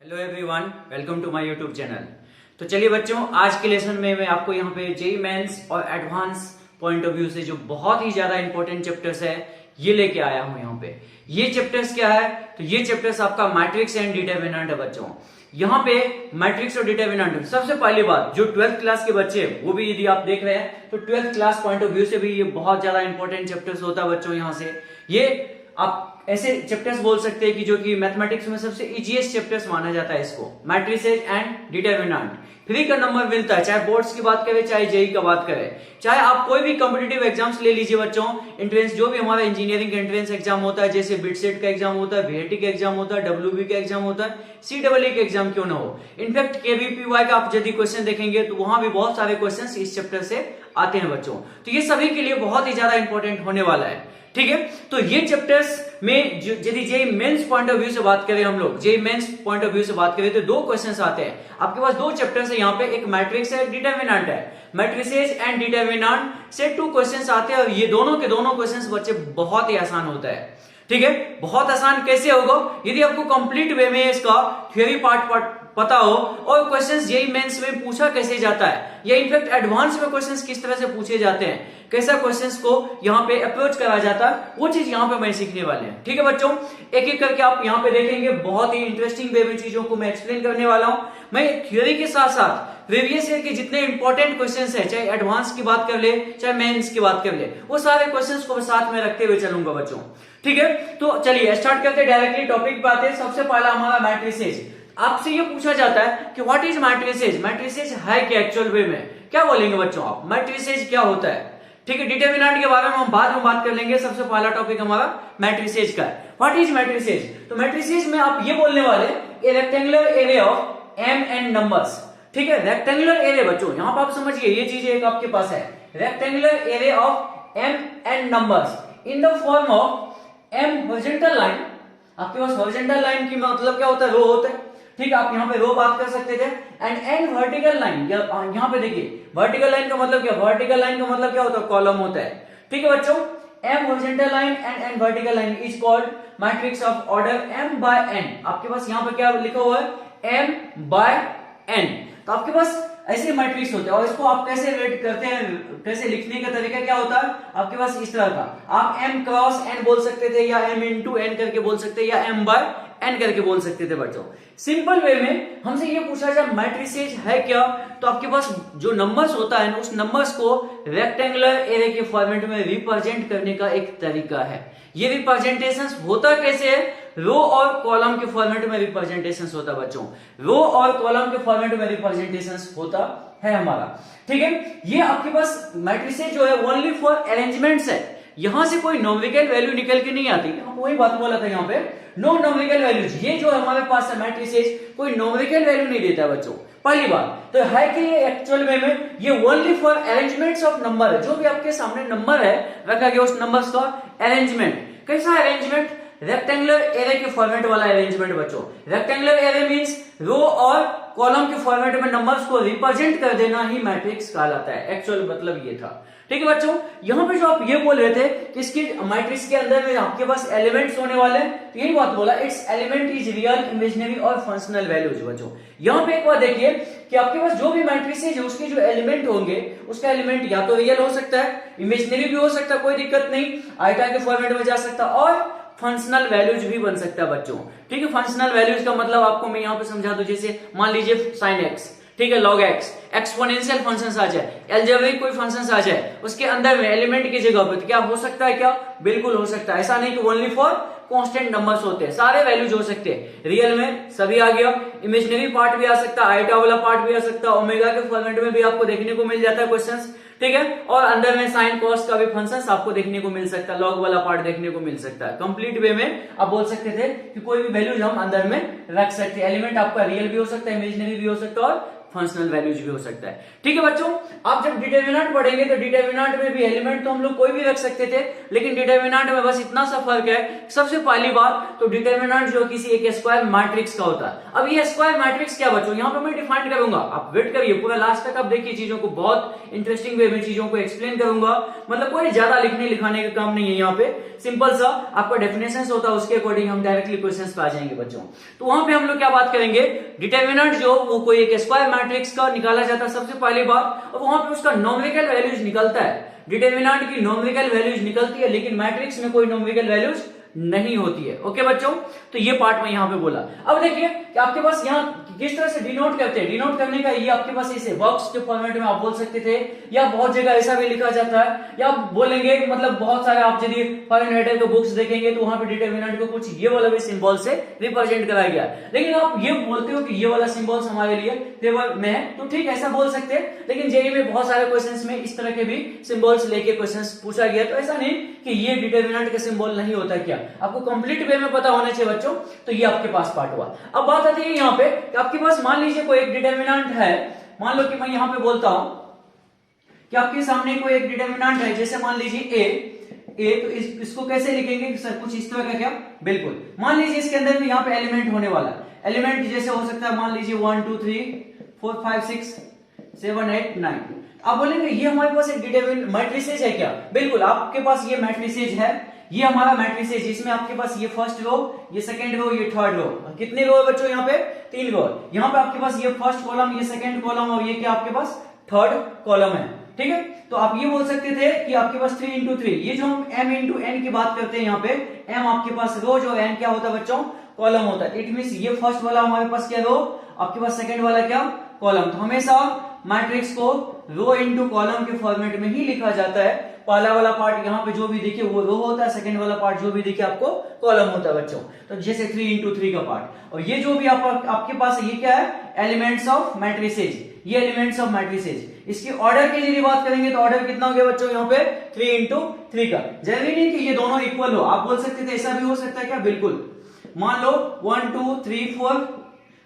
Hello everyone, welcome to my YouTube channel. तो चलिए बच्चों, आज के लेसन में मैं आपको यहाँ पे जेईई मेंस और एडवांस पॉइंट ऑफ व्यू से जो बहुत ही ज्यादा इंपॉर्टेंट चैप्टर्स है ये लेके आया हूँ। यहाँ पे ये चैप्टर्स क्या है, तो ये चैप्टर्स आपका मैट्रिक्स एंड डिटरमिनेंट है बच्चों। यहाँ पे मैट्रिक्स और डिटरमिनेंट, सबसे पहली बात जो 12th क्लास के बच्चे हैं वो भी यदि आप देख रहे हैं तो 12th class point of view से भी ये बहुत ज्यादा इंपॉर्टेंट चैप्टर्स होता है बच्चों। यहाँ से ये आप ऐसे चैप्टर्स बोल सकते हैं कि जो कि मैथमेटिक्स में सबसे इजीएस्ट चैप्टर्स माना जाता है इसको, मैट्रिसेस एंड डिटरमिनेंट। फ्री का नंबर मिलता है, चाहे बोर्ड्स की बात करें चाहे जेईई का बात करें, चाहे आप कोई भी कॉम्पिटिटिव एग्जाम्स ले लीजिए बच्चों। एंट्रेंस जो भी हमारा इंजीनियरिंग एंट्रेंस एग्जाम होता है, जैसे बिटसेट का एग्जाम होता है, बीएटी का एग्जाम होता है, डब्ल्यूबी का एग्जाम होता है, सीडब्ल्यूई का एग्जाम क्यों ना हो। इनफैक्ट केवीपीवाई का आप यदि क्वेश्चन देखेंगे तो वहां भी बहुत सारे क्वेश्चन इस चैप्टर से आते हैं बच्चों। तो ये सभी के लिए बहुत ही ज्यादा इंपॉर्टेंट होने वाला है, ठीक है। तो ये चैप्टर्स में यदि JEE Mains point of view से बात करें, हम लोग JEE Mains point of view से बात करें तो दो क्वेश्चंस आते हैं आपके पास। दो चैप्टर्स है यहाँ पे, एक मैट्रिक्स है, एक डिटरमिनेंट है। मैट्रिसेस एंड डिटरमिनेंट से 2 क्वेश्चंस आते हैं और ये दोनों के दोनों क्वेश्चंस बच्चे बहुत ही आसान होता है, ठीक है। बहुत आसान कैसे होगा, यदि आपको कंप्लीट वे में इसका थ्योरी पार्ट पता हो और क्वेश्चंस जेईई मेंस में पूछा कैसे जाता है, या इनफैक्ट एडवांस में क्वेश्चंस किस तरह से पूछे जाते हैं, कैसा क्वेश्चंस को यहाँ पे अप्रोच करा जाता है, वो चीज यहाँ पे मैं सीखने वाले हैं, ठीक है बच्चों। एक एक करके आप यहाँ पे देखेंगे, बहुत ही इंटरेस्टिंग वे में चीजों को मैं एक्सप्लेन करने वाला हूँ। मैं थ्योरी के साथ साथ प्रीवियस ईयर के जितने इंपॉर्टेंट क्वेश्चंस है, चाहे एडवांस की बात कर ले चाहे मेंस की बात कर ले, वो सारे क्वेश्चंस को साथ में रखते हुए चलूंगा बच्चों, ठीक है। तो चलिए स्टार्ट करते हैं, डायरेक्टली टॉपिक पे आते हैं। सबसे पहला हमारा मैट्रिसेस। आपसे ये पूछा जाता है कि व्हाट इज मैट्रिसेस, मैट्रिसेस है क्या एक्चुअल वे में, क्या बोलेंगे बच्चों आप, मैट्रिसेस क्या होता है, ठीक है। डिटरमिनेंट के बारे में हम बाद में बात कर लेंगे, सबसे पहला टॉपिक हमारा मैट्रिसेस का है। व्हाट इज मैट्रिसेस, तो मैट्रिसेस में आप ये बोलने वाले a rectangular array of m n numbers, ठीक है। रेक्टेंगुलर एरे बच्चों यहाँ पर आप समझिए, ये चीज एक आपके पास है, rectangular array of m n numbers in the form of m horizontal line. आपके पास हॉरिजॉन्टल लाइन की मतलब क्या होता है, रो होता है, ठीक है। आप यहाँ पे रो बात कर सकते थे। एंड एन वर्टिकल लाइन, यहाँ पे देखिए वर्टिकल लाइन का मतलब क्या, वर्टिकल लाइन का मतलब क्या होता है, कॉलम होता है, ठीक है बच्चों। M horizontal line and n vertical line is called matrix of order m by n. आपके पास यहाँ पे क्या लिखा हुआ है, एम बाय एन। तो आपके पास ऐसे मैट्रिक्स होते हैं और इसको आप कैसे रेड करते हैं, कैसे लिखने का तरीका क्या होता है आपके पास इस तरह का, आप एम क्रॉस एन बोल सकते थे, या एम इंटू एन करके बोल सकते हैं, या एम बाय एन करके बोल सकते थे बच्चों। सिंपल वे में हमसे ये पूछा जाए मैट्रिसेस है क्या, तो आपके पास जो नंबर्स होता है उस नंबर्स को रेक्टेंगुलर एरे के फॉर्मेट में रिप्रेजेंट करने का एक तरीका है। ये रिप्रेजेंटेशन होता कैसे है, रो और कॉलम के फॉर्मेट में रिप्रेजेंटेशन होता है बच्चों, रो और कॉलम के फॉर्मेट में रिप्रेजेंटेशन होता है हमारा, ठीक है। ये आपके पास मैट्रिसेस जो है ओनली फॉर अरेंजमेंट्स है, यहां से कोई नॉमिकल वैल्यू निकल के नहीं आती। वही बात बोला था यहाँ पे, नो नॉमिकल वैल्यूज। ये जो हमारे पास है मैट्रिसेस कोई नॉमिकल वैल्यू नहीं देता बच्चों, पहली बात तो है कि ये एक्चुअल में ये only for arrangements of number है। जो भी आपके सामने नंबर है रखा गया उस नंबर्स का अरेंजमेंट, कैसा अरेंजमेंट, रेक्टेंगुलर एरे के फॉर्मेट वाला अरेंजमेंट बच्चों। रेक्टेंगुलर एरे मींस रो और कॉलम के फॉर्मेट में नंबर्स को रिप्रेजेंट कर देना ही मैट्रिक्स कहलाता है, एक्चुअल मतलब ये था, ठीक है बच्चों। यहाँ पे जो आप ये बोल रहे थे कि इसकी मैट्रिक्स के अंदर में आपके पास एलिमेंट्स होने वाले हैं, तो यही बात बोला, it's element is real, imaginary और फंक्शनल वैल्यूज बच्चों। यहाँ पे एक बात देखिए कि आपके पास जो भी मैट्रिसेस है उसके जो एलिमेंट होंगे उसका एलिमेंट या तो रियल हो सकता है, इमेजिनरी भी हो सकता है, कोई दिक्कत नहीं, आइटा के फॉर्मेट में जा सकता है, और फंक्शनल वैल्यूज भी बन सकता है बच्चों, ठीक है। फंक्शनल वैल्यूज का मतलब आपको मैं यहाँ पे समझा दूं, जैसे मान लीजिए साइन एक्स, ठीक है, लॉग एक्स, एक्सपोनेंशियल फंक्शंस आ जाए, अलजेब्रिक कोई फंक्शंस आ जाए, उसके अंदर में एलिमेंट की जगह पे, तो क्या हो सकता है, क्या बिल्कुल हो सकता है। ऐसा नहीं कि ओनली फॉर कांस्टेंट नंबर्स होते हैं, सारे वैल्यूज हो सकते हैं, रियल में सभी आ गया, इमेजिनरी पार्ट भी आ सकता है, आइटा वाला पार्ट भी आ सकता है, ओमेगा के फॉर्मेट में भी आपको देखने को मिल जाता है क्वेश्चंस, ठीक है। और अंदर में साइन कॉस का भी फंक्शंस आपको देखने को मिल सकता है, लॉग वाला पार्ट देखने को मिल सकता है। कंप्लीट वे में आप बोल सकते थे कि कोई भी वैल्यूज हम अंदर में रख सकते हैं, एलिमेंट आपका रियल भी हो सकता है, इमेजिनरी भी हो सकता है और फंक्शनल वैल्यूज भी हो सकता है। ठीक है बच्चों, आप जब डिटर्मिनेंट पढ़ेंगे तो डिटर्मिनेंट में भी एलिमेंट तो हम लोग कोई भी रख सकते थे, लेकिन डिटर्मिनेंट में बस इतना सा फर्क है। सबसे पहली बात तो डिटर्मिनेंट जो किसी एक स्क्वायर मैट्रिक्स का होता है। अब ये स्क्वायर मैट्रिक्स क्या बच्चों, यहाँ पे मैं डिफाइन करूंगा, आप वेट करिए पूरा लास्ट तक, आप देखिए चीजों को, बहुत इंटरेस्टिंग वे में चीजों को एक्सप्लेन करूंगा। मतलब कोई ज्यादा लिखने लिखाने का काम नहीं है यहाँ पे, सिंपल सा आपका डेफिनेशन होता है, उसके अकॉर्डिंग हम डायरेक्टली क्वेश्चंस पे आ जाएंगे बच्चों। तो वहां पे हम लोग क्या बात करेंगे, डिटर्मिनेंट जो वो कोई एक स्क्वायर मैट्रिक्स का निकाला जाता है सबसे पहली बात, और वहां पे उसका नॉमेरिकल वैल्यूज निकलता है। डिटर्मिनेंट की नॉमेरिकल वैल्यूज निकलती है, लेकिन मैट्रिक्स में कोई नॉमेरिकल वैल्यूज नहीं होती है। ओके बच्चों, तो ये पार्ट में यहां पे बोला। अब देखिए कि आपके पास यहां किस तरह से डिनोट करते हैं, डिनोट करने का ये आपके पास ऐसे बॉक्स के फॉर्मेट में आप बोल सकते थे, या बहुत जगह ऐसा भी लिखा जाता है, या आप बोलेंगे मतलब बहुत सारे आप यदि फॉरेन राइटर के बुक्स देखेंगे तो वहां पे डिटर्मिनेंट को कुछ ये वाला भी सिंबल से रिप्रेजेंट कराया गया। लेकिन आप ये बोलते हो कि ये वाला सिंबल्स हमारे लिए फेवर में है, तो ठीक ऐसा बोल सकते हैं, लेकिन जेईई में बहुत सारे क्वेश्चंस में इस तरह के भी सिंबल्स लेके क्वेश्चंस पूछा गया, तो ऐसा नहीं कि ये डिटर्मिनेंट का सिंबल नहीं होता। क्या आपको कंप्लीट वे में पता होना चाहिए बच्चों। तो ये आपके पास पार्ट हुआ। अब बात आती है यहाँ पे कि आपके पास मान लीजिए कोई एक डिटर्मिनेंट है, मान लो कि मैं यहाँ पे बोलता हूं कि आपके सामने कोई एक डिटर्मिनेंट है, जैसे मान लीजिए ए, तो इसको कैसे लिखेंगे सर, कुछ इस तरह का क्या, बिल्कुल मान लीजिए इसके अंदर भी यहाँ पे एलिमेंट होने वाला है। एलिमेंट जैसे हो सकता है मान लीजिए 1 2 3 4 5 6 7 8 9। आप बोलेंगे ये हमारे पास एक डिटर्मिनेंट मैट्रिसेज है क्या, बिल्कुल आपके पास ये मैट्रिसेज है, ये हमारा मैट्रिसेज, जिसमें आपके पास ये फर्स्ट रो, ये सेकंड रो, ये थर्ड रो, कितने रो है बच्चों यहाँ पे, 3 रो। यहाँ पे आपके पास ये फर्स्ट कॉलम, ये सेकंड कॉलम, और ये क्या आपके पास थर्ड कॉलम है। ठीक है, तो आप ये बोल सकते थे कि आपके पास 3 इंटू 3, ये जो हम m इंटू n की बात करते हैं यहाँ पे, m आपके पास रो जो n क्या होता है बच्चों, कॉलम होता है। इट मींस ये फर्स्ट वाला हमारे पास क्या रो, आपके पास सेकंड वाला क्या, कॉलम। तो हमेशा मैट्रिक्स को रो इंटू कॉलम के फॉर्मेट में ही लिखा जाता है। पहला वाला पार्ट यहाँ पे जो भी दिखे वो रो होता है, सेकंड वाला पार्ट जो भी दिखे आपको कॉलम होता है बच्चों। तो जैसे 3 इंटू 3 का पार्ट, और ये जो भी आपके पास है ये क्या है, एलिमेंट्स ऑफ मैट्रिसेज, ये एलिमेंट्स ऑफ मैट्रिसेज। इसकी ऑर्डर की यदि बात करेंगे तो ऑर्डर कितना हो गया बच्चों यहाँ पे 3 इंटू 3 का। जरूरी नहीं कि ये दोनों इक्वल हो, आप बोल सकते थे ऐसा भी हो सकता है क्या, बिल्कुल। मान लो 1 2 3 4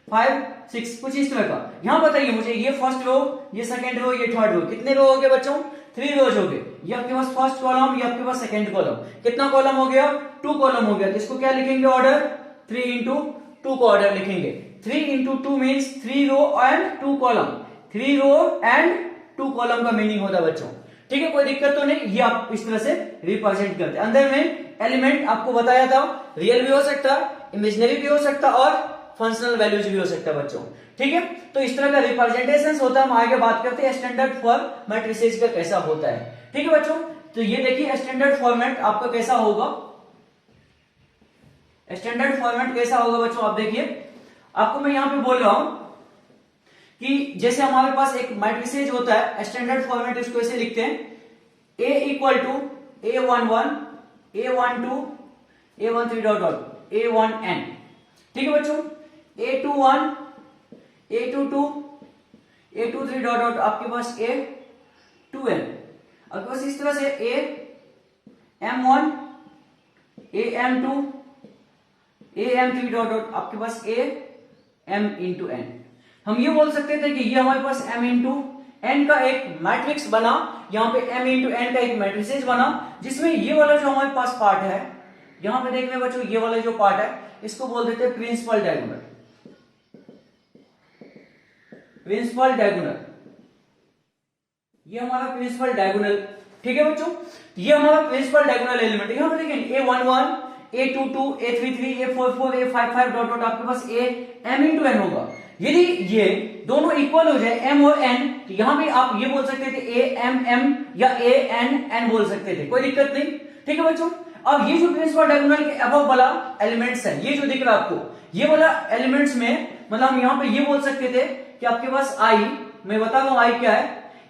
5 6 कुछ इस तरह का। यहां बताइए मुझे, ये फर्स्ट रो, ये सेकंड रो, ये थर्ड रो, कितने रो हो गए बच्चों, 3 रोज हो गए। ये आपके पास फर्स्ट कॉलम, ये आपके पास सेकंड कॉलम, कितना कॉलम हो गया, 2 कॉलम हो गया। तो इसको क्या लिखेंगे ऑर्डर, 3 इंटू 2 को ऑर्डर लिखेंगे। 3 into 2 means 3 row and 2 column, 3 row and 2 column का मीनिंग होता है बच्चों। ठीक है, कोई दिक्कत तो नहीं, ये आप इस तरह से रिप्रेजेंट करते हैं। अंदर में एलिमेंट आपको बताया था, रियल भी हो सकता, इमेजिनरी भी हो सकता, और फंक्शनल वैल्यूज भी हो सकता है बच्चों। ठीक है, तो इस तरह का रिप्रेजेंटेशन होता है। हम आगे बात करते हैं स्टैंडर्ड फॉर्म मैट्रिसेज का कैसा होता है। ठीक है बच्चों, तो ये देखिए स्टैंडर्ड फॉर्मेट आपका कैसा होगा, स्टैंडर्ड फॉर्मेट कैसा होगा बच्चों, आप देखिए आपको मैं यहां पे बोल रहा हूं कि जैसे हमारे पास एक मैट्रिसेज होता है, स्टैंडर्ड फॉर्मेट इसको ऐसे लिखते हैं, A equal to A11 A12 A13 dot dot A1n। ठीक है बच्चों, A21 A22 A23 dot dot आपके पास A2n। आपके पास इस तरह से AM1 AM2 AM3 dot dot आपके पास AM इंटू n। हम ये बोल सकते थे कि ये हमारे पास m इंटू n का एक मैट्रिक्स बना, यहाँ पे m इंटू n का एक मैट्रिसेज बना, जिसमें ये वाला जो हमारे पास पार्ट है, यहां पे देख रहे बच्चों, ये वाला जो पार्ट है इसको बोल देते हैं प्रिंसिपल डायगोनल। प्रिंसिपल डायगोनल, ये हमारा प्रिंसिपल डायगोनल। ठीक है बच्चों, ये हमारा प्रिंसिपल डायगोनल एलिमेंट। यहां पे देखें A11 A22 A33 A44 A55 dot dot आपके पास M इंटू n होगा। यदि ये दोनों इक्वल हो जाए m और n, तो यहां पे आप ये बोल सकते थे AM या AN बोल सकते थे, कोई दिक्कत नहीं। ठीक है बच्चों, अब ये जो प्रिंसिपल डायगोनल के अबव वाला एलिमेंट्स है, ये जो दिख रहा है आपको, ये वाला एलिमेंट्स में मतलब हम यहाँ पे ये बोल सकते थे कि आपके पास I, मैं बता रहा हूं I क्या है,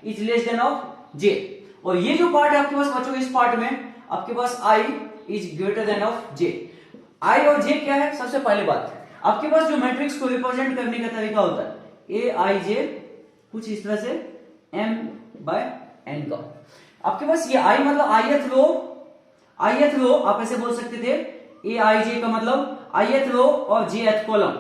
is less than of J। और ये जो पार्ट है आपके पास बच्चों, इस पार्ट में आपके पास I is greater than of J। I और J क्या है, सबसे पहले बात आपके पास जो मैट्रिक्स को रिप्रेजेंट करने का तरीका होता है Aij कुछ इस तरह से m बाय n का। आपके पास ये I मतलब ith रो आप ऐसे बोल सकते थे, Aij का मतलब ith रो और jth column.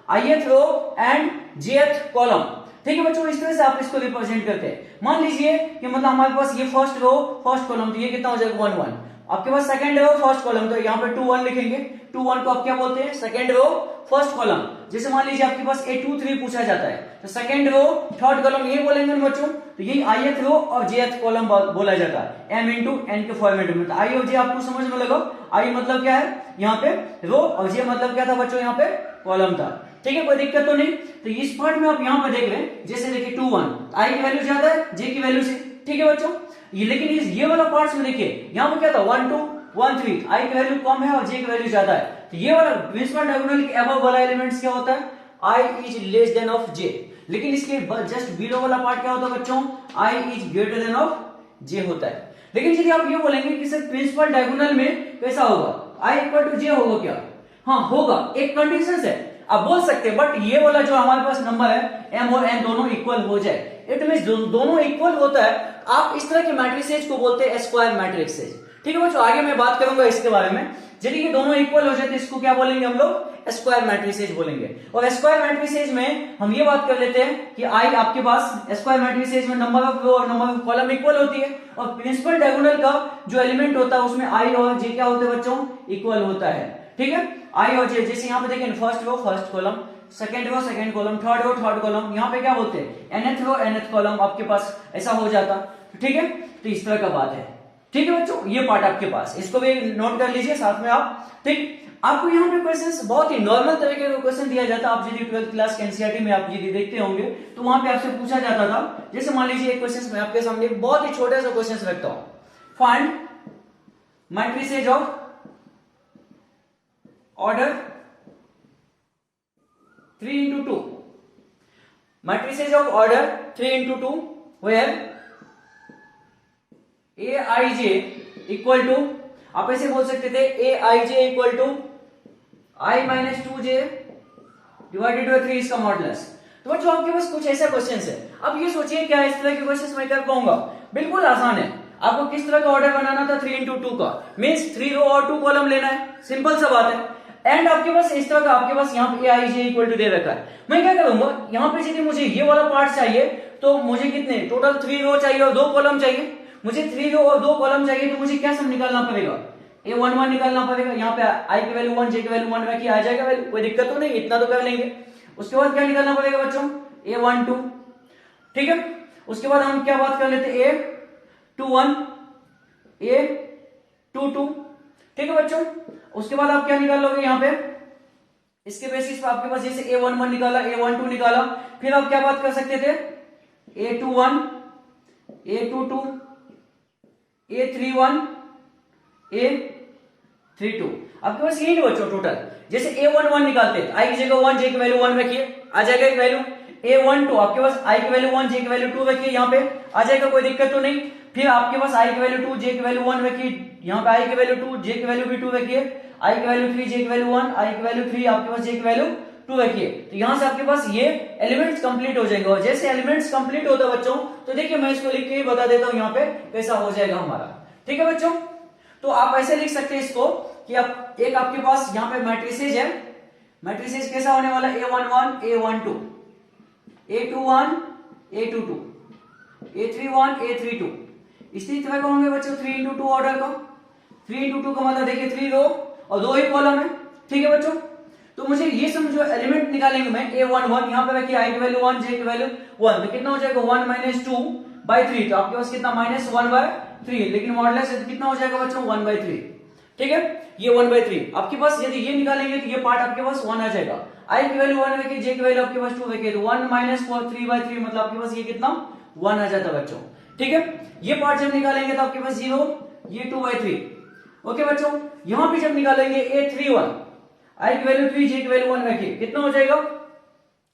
ith row and jth column. ठीक है बच्चों, इस तरह से आप इसको रिप्रेजेंट करते हैं। मान लीजिए कि मतलब हमारे पास ये फर्स्ट रो फर्स्ट कॉलम, तो ये कितना हो जाएगा 1 1। आपके पास सेकंड रो फर्स्ट कॉलम, तो यहाँ पे 2 1 लिखेंगे। 2 1 को आप क्या बोलते हैं, सेकंड रो फर्स्ट कॉलम। जैसे मान लीजिए आपके पास A 2 3 पूछा जाता है, तो सेकंड रो थर्ड कॉलम ये बोलेंगे ना बच्चों, तो यही ith रो और jth कॉलम बोला जाता है m इंटू n के फॉर्मेट में। तो i और j आपको समझ में लगा, i मतलब क्या है यहाँ पे रो, और j मतलब क्या था बच्चों यहाँ पे कॉलम था। ठीक है, कोई दिक्कत तो नहीं। तो इस पार्ट में आप यहाँ पे देख रहे हैं, जैसे देखिए 2 1, i की वैल्यू ज्यादा है j की वैल्यू से। ठीक है बच्चों, ये लेकिन ये वाला पार्ट में देखिए यहाँ पे क्या था 1 2 1 3, i की वैल्यू कम है और j की वैल्यू ज्यादा है। तो ये वाला प्रिंसिपल डायगोनल के अबव वाला एलिमेंट्स क्या होता है, i is less than of j। लेकिन इसके जस्ट बिलो वाला पार्ट क्या होता है बच्चों, i is greater than of j होता है। लेकिन यदि आप ये बोलेंगे कि सर प्रिंसिपल डायगोनल में कैसा होगा, i इक्वल टू j होगा क्या, हाँ होगा, एक कंडीशन है आप बोल सकते हैं, बट ये वाला जो हमारे पास नंबर है m और n दोनों इक्वल हो जाए। इट मींस दोनों इक्वल होता है, आप इस तरह के मैट्रिसेज को बोलते हैं स्क्वायर मैट्रिसेज। ठीक है बच्चों, आगे मैं बात करूंगा इसके बारे में। यदि ये दोनों इक्वल हो जाए तो इसको क्या बोलेंगे हम लोग, स्क्वायर मैट्रिसेज बोलेंगे। और स्क्वायर मैट्रिसेज में हम ये बात कर लेते हैं कि आई आपके पास स्क्वायर मैट्रिसेज में नंबर ऑफ रो और नंबर ऑफ कॉलम इक्वल होती है, और प्रिंसिपल डायगोनल का जो एलिमेंट होता है उसमें आई और जे क्या होते हैं बच्चों, इक्वल होता है। ठीक है, आई और जे, जैसे यहाँ पे देखें first row first column, second row second column, third row third column, यहाँ पे क्या बोलते हैं nth रो nth कॉलम आपके पास ऐसा हो जाता। ठीक है, तो इस तरह का बात है। ठीक है बच्चों, ये पार्ट आपके पास, इसको भी नोट कर लीजिए साथ में आप। ठीक, आपको यहाँ पे क्वेश्चंस बहुत ही नॉर्मल तरीके का क्वेश्चन दिया जाता है। आप यदि 12th क्लास के एनसीईआरटी में आप यदि देखते होंगे तो वहां पे आपसे पूछा जाता था, जैसे मान लीजिए एक क्वेश्चन मैं आपके सामने बहुत ही छोटा सा क्वेश्चन रखता हूं, find matrices of order 3 into 2, matrices of order 3 into 2 where aij equal to, आप ऐसे बोल सकते थे aij equal to I minus 2j divided by 3 इसका मॉडुलस। तो बच्चों आपके पास कुछ ऐसा क्वेश्चन है, अब ये सोचिए क्या इस तरह के क्वेश्चन मैं कर पाऊंगा, बिल्कुल आसान है। आपको किस तरह का ऑर्डर बनाना था, 3 into 2 का, मीन्स 3 रो और 2 कॉलम लेना है, सिंपल सा बात है। एंड आपके पास इस तरह का, आपके पास यहाँ पे आई जे इक्वल टू दे रखा है। मैं क्या करूंगा, यहाँ पे यदि मुझे ये वाला पार्ट चाहिए तो मुझे कितने टोटल 3 रो चाहिए और 2 कॉलम चाहिए। मुझे 3 रो और 2 कॉलम चाहिए तो मुझे क्या सब निकालना पड़ेगा, a11 निकालना पड़ेगा। यहाँ पे आई की वैल्यू 1, जे की वैल्यू 1 रखी, आ जाएगा वैल्यू, कोई दिक्कत तो नहीं, इतना तो कर लेंगे। उसके बाद क्या निकालना पड़ेगा बच्चों, a12। ठीक है, उसके बाद हम क्या बात कर लेते a21 a22। ठीक है बच्चों, उसके बाद आप क्या निकाल लोगे यहाँ पे, इसके बेसिस पे आपके पास जैसे a11 निकाला, a12 निकाला, फिर आप क्या बात कर सकते थे a21 a22 a31 a32। आपके पास यही नहीं बच्चों टोटल, जैसे a11 निकालते हैं, आई की जगह 1, जे की वैल्यू 1 रखिए, आ जाएगा एक वैल्यू। a12 आपके पास आई की वैल्यू 1, जे की वैल्यू 2 रखिए, यहाँ पे आ जाएगा, कोई दिक्कत तो नहीं। फिर आपके पास आई की वैल्यू 2, जे की वैल्यू 1 रखिए, यहाँ पे आई की वैल्यू 2, जे की वैल्यू भी 2 रखिए, आई की वैल्यू 3, जे की वैल्यू 1, आई की वैल्यू 3, आपके पास जे की वैल्यू 2 रखिए। तो यहां से आपके पास ये एलिमेंट्स कंप्लीट हो जाएंगे, और जैसे एलिमेंट्स कंप्लीट होता है बच्चों, तो देखिए मैं इसको लिख के ही बता देता हूं यहाँ पे कैसा हो जाएगा हमारा। ठीक है बच्चों, तो आप ऐसे लिख सकते हैं इसको कि आप एक आपके पास यहाँ पे मैट्रिसेज है, मैट्रिसेज कैसा होने वाला, a11 a12 a21 a22 a31 a32। इसी तरह का होंगे बच्चों 3 into 2 ऑर्डर का। 3 into 2 का मतलब देखिए 3 रो और 2 ही कॉलम है। ठीक है बच्चों, तो मुझे ये सब जो एलिमेंट निकालेंगे मैं a11, यहाँ पे रखिए आई की वैल्यू 1, जे की वैल्यू 1, तो कितना हो जाएगा 1 minus 2 by 3, तो आपके पास कितना -1 by 3, लेकिन मॉडुलस कितना हो जाएगा बच्चों 1 by 3। ठीक है, ये 1 by 3 आपके पास, यदि ये निकालेंगे तो ये पार्ट आपके पास 1 आ जाएगा। आई की वैल्यू 1 रखिए, जे की वैल्यू आपके पास 2 रखिए, तो 1 minus 3 by 3 मतलब आपके पास ये कितना 1 आ जाता है बच्चों। ठीक है, ये पार्ट जब निकालेंगे तो आपके पास 0, ये 2 by 3। ओके बच्चों, यहां पे जब निकालेंगे a31, आई की वैल्यू 3, जे की वैल्यू 1 रखिए, कितना हो जाएगा,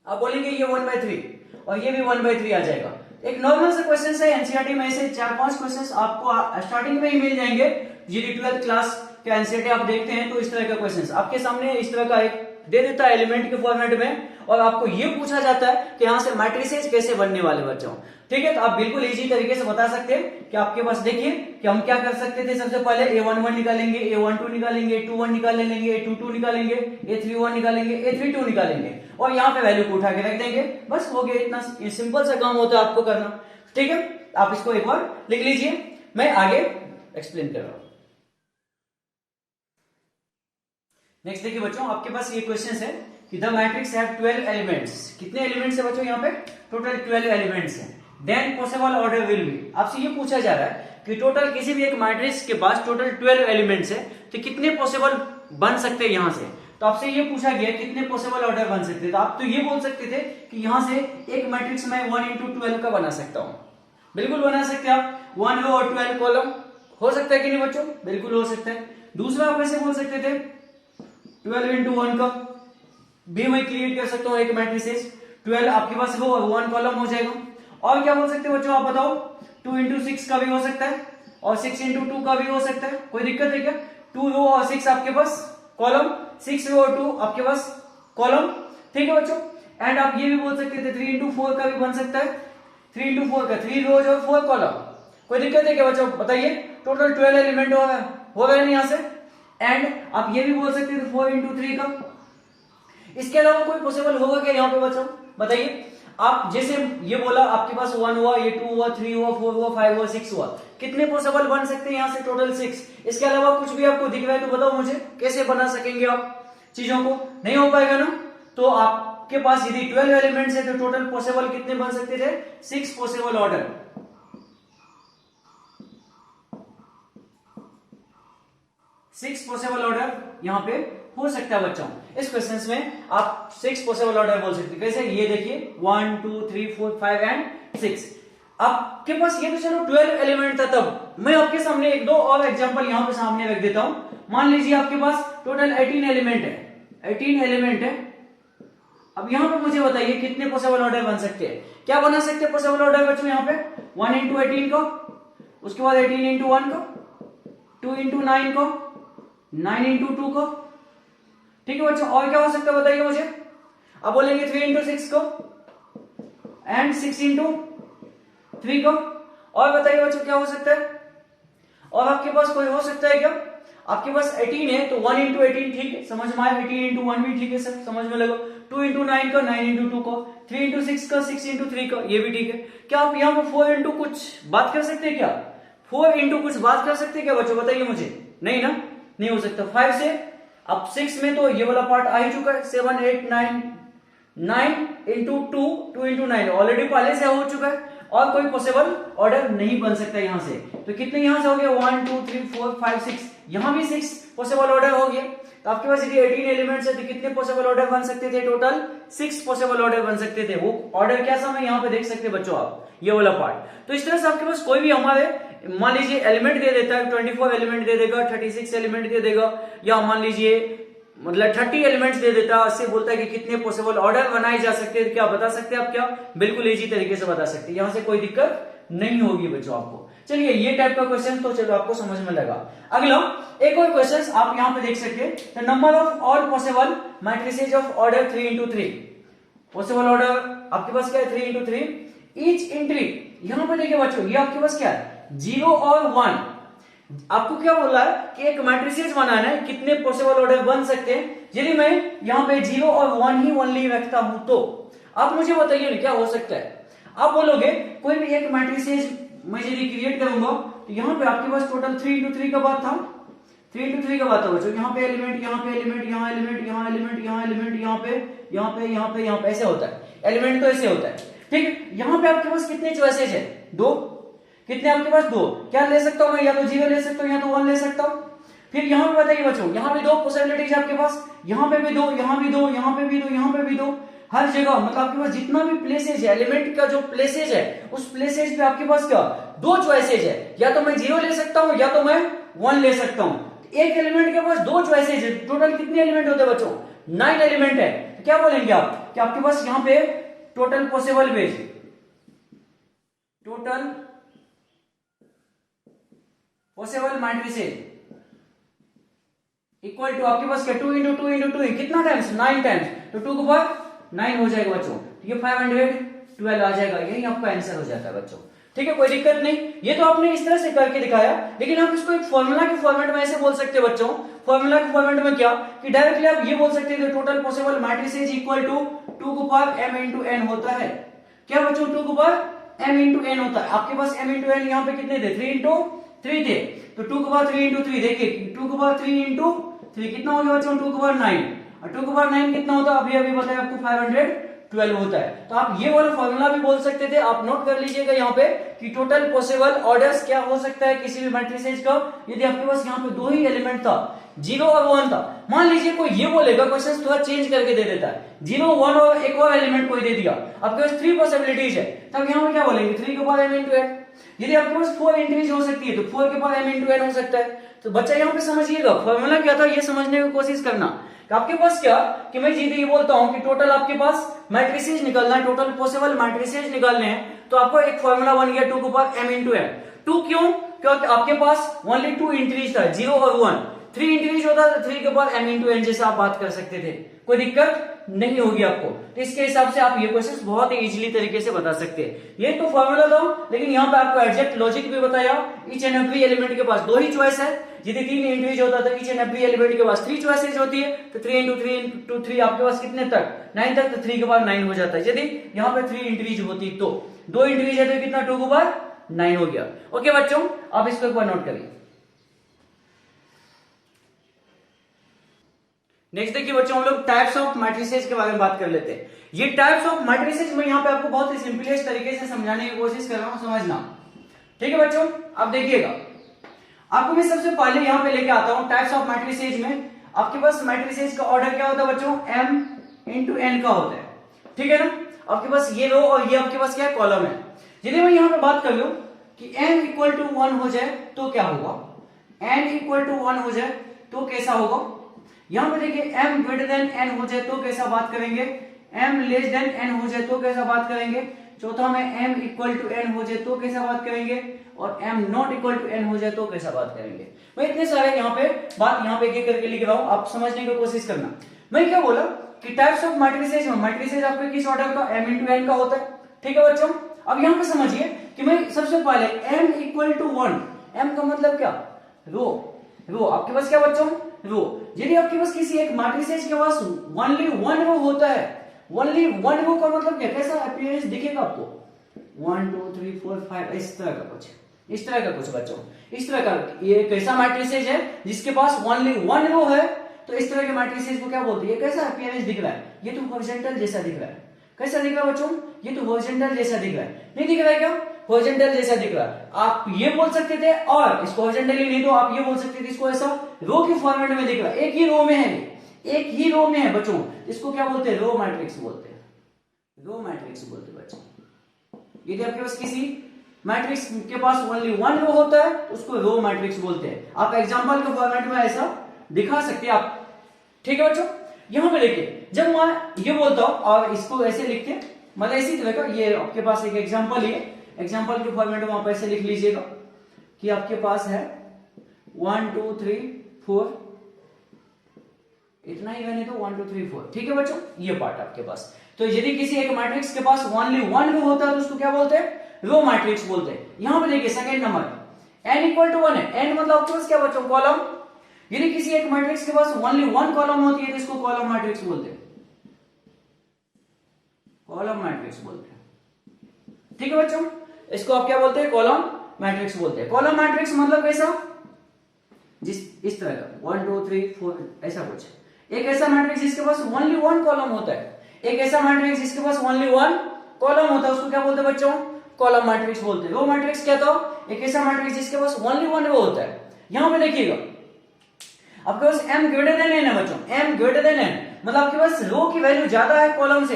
आप बोलेंगे ये 1 by 3 और ये भी 1 by 3 आ जाएगा। एक नॉर्मल से क्वेश्चन है, एनसीईआरटी में ऐसे 4-5 क्वेश्चन आपको स्टार्टिंग में ही मिल जाएंगे। यदि 12th क्लास का एनसीईआरटी आप देखते हैं तो इस तरह का क्वेश्चन आपके सामने इस तरह का एक दे देता है एलिमेंट के फॉर्मेट में, और आपको ये पूछा जाता है कि यहां से मैट्रिसेज कैसे बनने वाले बच्चों। ठीक है, तो आप बिल्कुल इजी तरीके से बता सकते हैं कि आपके पास देखिए कि हम क्या कर सकते थे। सबसे पहले a11 निकालेंगे, a12 निकालेंगे, a21 निकाल लेंगे, a22 निकालेंगे, a31 निकालेंगे, a32 निकालेंगे, और यहाँ पे वैल्यू को उठा के रख देंगे, बस हो गया। इतना सिंपल सा काम होता है आपको करना, ठीक है। आप इसको एक बार लिख लीजिए, मैं आगे एक्सप्लेन कर रहा हूं। नेक्स्ट देखिए बच्चों, आपके पास ये क्वेश्चन है कि द मैट्रिक्स हैव 12 एलिमेंट्स। कितने एलिमेंट्स है बच्चों यहाँ पे? टोटल 12 एलिमेंट्स हैं। Then possible order will be, आपसे ये पूछा जा रहा है कि टोटल किसी भी एक मैट्रिक्स के पास टोटल 12 एलिमेंट्स है, तो कितने पॉसिबल बन सकते हैं यहां से। तो आपसे ये पूछा गया कितने पॉसिबल ऑर्डर बन सकते हैं, तो आप तो ये बोल सकते थे कि यहां से एक मैट्रिक्स में 1 into 12 का बना सकता हूं। बिल्कुल बना सकते हैं आप, 1 रो और 12 कॉलम। हो सकता है कि नहीं बच्चों? बिल्कुल हो सकता है। दूसरा आप ऐसे बोल सकते थे 12 into 1 का भी मैं क्रिएट कर सकता हूं एक मैट्रिसेस। 12 आपके पास रो और 1 कॉलम हो जाएगा। और क्या बोल सकते हैं बच्चों आप बताओ? 2 into 6 का भी हो सकता है और 6 into 2 का भी हो सकता है। कोई दिक्कत है क्या? 2 रो और 6 आपके पास कॉलम, 6 रो और 2 आपके पास कॉलम, ठीक है बच्चों। एंड आप ये भी बोल सकते थे 3 into 4 का भी बन सकता है। 3 into 4 का 3 रोज और 4 कॉलम। कोई दिक्कत है क्या बच्चों? बताइए। टोटल 12 एलिमेंट हो गए नहीं यहां से। एंड आप ये भी बोल सकते थे 4 into 3 का। इसके अलावा कोई पॉसिबल होगा क्या यहाँ पे बच्चों? बताइए। आप जैसे ये बोला आपके पास 1 हुआ, ये 2 हुआ, 3 हुआ, 4 हुआ, 5 हुआ, 6 हुआ, कितने पॉसिबल बन सकते हैं यहाँ से? टोटल 6। इसके अलावा कुछ भी आपको दिख रहा है तो बताओ मुझे, कैसे बना सकेंगे आप चीजों को? नहीं हो पाएगा ना। तो आपके पास यदि 12 एलिमेंट्स है तो टोटल पॉसिबल कितने बन सकते थे? 6 पॉसिबल ऑर्डर। 6 पॉसिबल ऑर्डर यहाँ पे हो सकता है बच्चों। इस क्वेश्चंस में आप 6 पॉसिबल ऑर्डर बोल सकते हैं। कैसे? ये देखिए 1 2 3 4 5 एंड 6। आपके पास ये तो चलो 12 एलिमेंट था, तब मैं आपके सामने एक दो और एग्जांपल यहाँ पे सामने रख देता हूं। मान लीजिए आपके पास टोटल 18 एलिमेंट है, 18 एलिमेंट है। अब यहाँ पे मुझे बताइए कितने पॉसिबल ऑर्डर बन सकते हैं? क्या बना सकते हैं पॉसिबल ऑर्डर बच्चों यहाँ पे? 1 into 18 का, उसके बाद 18 into 1 का, 2 into 9 का, 9 into 2 का, ठीक है बच्चों। और क्या हो सकता है बताइए मुझे? अब बोलेंगे 3 into 6 को एंड 6 into 3 को। और बताइए बच्चों क्या हो सकता है? और आपके पास कोई हो सकता है क्या? आपके पास 18 है तो 1 into 18 ठीक है, समझ में आया। 18 into 1 भी ठीक है सर, समझ में लगा। 2 into 9 का, 9 into 2 का, 3 into 6 का, 6 into 3 का, ये भी ठीक है। क्या आप यहाँ पे 4 into कुछ बात कर सकते हैं क्या? 4 into कुछ बात कर सकते हैं क्या बच्चों? बताइए मुझे। नहीं ना, नहीं हो सकता। 5 से अब 6 में तो ये वाला पार्ट आ ही चुका है। 7 8 9 9 into 2, 2 into 9 ऑलरेडी पहले से हो चुका है। और कोई पॉसिबल ऑर्डर नहीं बन सकता यहां से। तो कितने यहां से हो गए? 1 2 3 4 5 6, यहां भी 6 पॉसिबल ऑर्डर हो गया। तो आपके पास यदि 18 एलिमेंट्स है तो कितने पॉसिबल ऑर्डर बन सकते थे? टोटल 6 पॉसिबल ऑर्डर बन सकते थे। वो ऑर्डर क्या समय यहाँ पे देख सकते हैं बच्चों आप, ये वाला पार्ट। तो इस तरह से आपके पास कोई भी हमारे मान लीजिए एलिमेंट दे देता है, 24 एलिमेंट दे देगा, 36 एलिमेंट दे देगा, या मान लीजिए मतलब 30 एलिमेंट्स दे देता है, उससे बोलता है कि कितने पॉसिबल ऑर्डर बनाए जा सकते हैं। क्या बता सकते हैं आप? क्या बिल्कुल इजी तरीके से बता सकते हैं, यहां से कोई दिक्कत नहीं होगी बच्चों आपको। चलिए ये टाइप का क्वेश्चन तो चलो आपको समझ में लगा। अगला एक और क्वेश्चन आप यहां पे देख सकते हैं, the number of all possible matrices of order 3 into 3। Possible order आपके पास क्या है? 3 into 3। ईच एंट्री यहां पे देखिए बच्चों, ये आपके पास क्या है? 0 और 1। आपको क्या बोल रहा है कि एक मैट्रिसेस बनाना है, कितने पॉसिबल ऑर्डर बन सकते हैं। यदि मैं यहाँ पे 0 और 1 ही ओनली रखता हूं तो आप मुझे बताइए ना क्या हो सकता है। आप बोलोगे कोई भी एक मैट्रिसेस मैं यदि क्रिएट करूंगा तो यहाँ पे आपके पास टोटल 3 into 3 का बात था, 3 into 3 का बात था बच्चों। यहाँ पे एलिमेंट, यहाँ पे एलिमेंट, यहाँ एलिमेंट, यहाँ एलिमेंट, यहाँ एलिमेंट, यहाँ पे, यहाँ पे, यहाँ पे, यहाँ पे, ऐसे होता है। एलिमेंट तो ऐसे होता है, ठीक है। यहाँ पे आपके पास कितने चॉइसेस है? 2। कितने आपके पास? 2। क्या ले सकता हूं मैं? या तो 0 ले सकता हूं या तो 1 ले सकता हूं। फिर यहां पे बताइए बच्चों, यहां पे 2 पॉसिबिलिटीज आपके पास, यहां पे भी 2, यहां भी 2, यहां पे भी 2, यहां पे भी 2। हर जगह मतलब आपके पास जितना भी प्लेसेज है, एलिमेंट का जो प्लेसेज है, उस प्लेसेज पे आपके पास क्या 2 चॉइसेज है। या तो मैं 0 ले सकता हूं या तो मैं 1 ले सकता हूं। एक एलिमेंट के पास 2 चॉइसेज है। टोटल कितने एलिमेंट होते हैं बच्चों? 9 एलिमेंट है। तो क्या बोलेंगे आप कि आपके पास यहां पे total possible ways, total possible matrices equal to आपके पास क्या? 2 into 2 into 2 कितना टाइम्स? 9 टाइम्स। तो 2 के बाद 9 हो जाएगा बच्चों। तो ये 512 आ जाएगा। यही आपका आंसर हो जाता है बच्चों। ठीक है, कोई दिक्कत नहीं। ये तो आपने इस तरह से करके दिखाया, लेकिन आप इसको एक फॉर्मूला के फॉर्मेट में ऐसे बोल सकते हैं बच्चों। फॉर्मूला के फॉर्मेट में क्या कि डायरेक्टली आप ये बोल सकते हैं total possible matrices equal to 2 को पावर m इंटू n होता है। क्या बच्चों 2 को पावर m इंटू n होता है। आपके पास m इंटू n यहाँ पे कितने थे 3 इंटू 3 थे, तो 2 को पावर 3 इंटू 3 देखिए 2 को पावर 3 इंटू 3 कितना हो गया बच्चों 2 को पावर 9, और 2 को पावर 9 कितना होता है अभी बताया आपको 512 होता है। तो आप ये वाला फॉर्मूला भी बोल सकते थे। आप नोट कर लीजिएगा यहाँ पे कि टोटल पॉसिबल ऑर्डर्स क्या हो सकता है किसी भी मैट्रिसेज का, यदि आपके पास यहाँ पे 2 ही एलिमेंट था 0 और 1 था। मान लीजिए कोई ये बोलेगा क्वेश्चन थोड़ा चेंज करके दे देता है 0 1 और एक और एलिमेंट कोई दे दिया, आपके पास 3 पॉसिबिलिटीज है, तब यहाँ पे क्या बोलेंगे 3 के पावर m इंटू n। यदि आपके पास 4 एंट्रीज हो सकती है तो 4 के पावर m इंटू n हो सकता है। तो बच्चा यहाँ पे समझिएगा फॉर्मूला क्या था ये समझने की कोशिश करना। आपके पास क्या कि मैं सीधे ये बोलता हूं कि टोटल आपके पास मैट्रिसेज निकालना है, टोटल पॉसिबल मैट्रिसेज निकालने हैं, तो आपको एक फॉर्मूला बन गया 2 को पावर m इंटू n। 2 क्यों? क्योंकि आपके पास ओनली 2 एंट्रीज था 0 और 1, 3 एंट्रीज होता तो 3 के पावर m इंटू n जैसा आप बात कर सकते थे, कोई दिक्कत नहीं होगी आपको। तो इसके हिसाब से आप ये क्वेश्चन बहुत ही इजीली तरीके से बता सकते हैं। ये तो फॉर्मूला था, लेकिन यहाँ पे आपको एग्जैक्ट लॉजिक भी बताया। ईच एंड एवरी एलिमेंट के पास 2 ही चॉइस है, यदि 3 एंट्रीज होता तो ईच एंड एवरी एलिमेंट के पास 3 चॉइसेस होती है, तो 3 इंटू 3 इंटू 3 आपके पास कितने तक 9 तक, तो 3 के पावर 9 हो जाता है। यदि यहाँ पे 3 एंट्रीज होती तो 2 एंट्रीज है तो कितना 2 के पावर 9 हो गया। ओके बच्चों, आप इसको एक बार नोट करिए। नेक्स्ट देखिए बच्चों, हम लोग टाइप्स ऑफ मैट्रिसेस के बारे में बात कर लेते हैं। ये टाइप्स ऑफ मैट्रिसेस मैं यहाँ पे आपको बहुत ही सिंपलेस्ट तरीके से समझाने की कोशिश कर रहा हूं, समझना। ठीक है बच्चों, अब देखिएगा आपको मैं सबसे पहले यहाँ पे लेके आता हूं टाइप्स ऑफ मैट्रिसेज में। आपके पास मैट्रिसेज का ऑर्डर क्या होता है बच्चों m इंटू n का होता है, ठीक है ना। आपके पास ये रो और ये आपके पास क्या है कॉलम है। यदि मैं यहाँ पे बात कर लूं कि n इक्वल टू 1 हो जाए तो क्या होगा, n इक्वल टू 1 हो जाए तो कैसा होगा। यहां पे देखिए m ग्रेटर देन n हो जाए तो कैसा बात करेंगे, m लेस देन n हो जाए तो कैसा बात करेंगे। चौथा में m इक्वल टू n हो जाए तो कैसा बात करेंगे, और m not equal to n हो जाए तो कैसा बात करेंगे। मैं इतने सारे यहाँ पे बात यहाँ पे एक करके लिख रहा हूं, आप समझने की कोशिश करना। मैं क्या बोला कि टाइप्स ऑफ मैट्रिसेज में मैट्रिसेज आपके किस ऑर्डर का m इंटू n का होता है, ठीक है बच्चों। अब यहाँ पे समझिए कि मैं सबसे पहले m इक्वल टू 1, m का मतलब क्या रो आपके पास क्या बच्चों रो। यदि आपके पास किसी एक मैट्रिसेज के पास ओनली 1 रो होता है, ओनली 1 रो का मतलब क्या कैसा अपीयरेंस दिखेगा आपको 1 2 3 4 5 इस तरह का कुछ बच्चों, इस तरह का। ये कैसा मैट्रिसेज है जिसके पास ओनली 1 रो है, तो इस तरह के मैट्रिसेज को क्या बोलते हैं, कैसा अपीयरेंस दिख रहा है, ये तो हॉरिजॉन्टल जैसा दिख रहा है। कैसा दिख रहा है बच्चों, ये तो हॉरिजॉन्टल जैसा दिख रहा है, नहीं दिख रहा है क्या, हॉरिजॉन्टल जैसा दिख रहा है। आप ये बोल सकते थे, और इसको हॉरिजॉन्टली नहीं तो आप ये बोल सकते थे इसको ऐसा रो के फॉर्मेट में दिख रहा है, एक ही रो में है बच्चों, इसको क्या बोलते हैं रो मैट्रिक्स बोलते हैं बच्चों। यदि आपके पास किसी मैट्रिक्स के पास ओनली 1 रो होता है तो उसको रो मैट्रिक्स बोलते हैं। आप एग्जांपल के फॉर्मेट में ऐसा दिखा सकते हैं आप, ठीक है बच्चों। यहां पे देखिए जब मैं ये बोलता हूं और इसको ऐसे लिखते हैं, मतलब इसी तरह का, ये आपके पास एक एग्जांपल है, एग्जांपल के फॉर्मेट में आप ऐसे लिख लीजिएगा कि आपके पास है 1 2 3 4, इतना ही रहने तो 1 2 3 4, ठीक है बच्चों, ये पार्ट आपके पास। तो यदि किसी एक मैट्रिक्स के पास ओनली 1 रो होता है तो उसको क्या बोलते हैं, रो मैट्रिक्स बोलते हैं। यहां पे देखिए second number n equal to 1 है, n मतलब आपके पास क्या बच्चों कॉलम। यदि किसी एक मैट्रिक्स के पास ओनली 1 कॉलम होती है तो इसको कॉलम मैट्रिक्स बोलते हैं, कॉलम मैट्रिक्स बोलते हैं, ठीक है बच्चों। इसको आप क्या बोलते हैं, कॉलम मैट्रिक्स बोलते हैं। कॉलम मैट्रिक्स मतलब कैसा, जिस इस तरह का 1 2 3 4 ऐसा कुछ। एक ऐसा मैट्रिक्स जिसके पास ओनली 1 कॉलम होता है, एक ऐसा मैट्रिक्स जिसके पास ओनली 1 कॉलम होता है उसको क्या बोलते हैं बच्चों, कॉलम मैट्रिक्स बोलते हैं। रो मैट्रिक्स क्या था, एक ऐसा मैट्रिक्स जिसके पास ओनली 1 रो होता है। यहां पे देखिएगा आपके पास m ग्रेटर देन n है बच्चों, m ग्रेटर देन n मतलब आपके पास रो की वैल्यू ज्यादा है कॉलम से।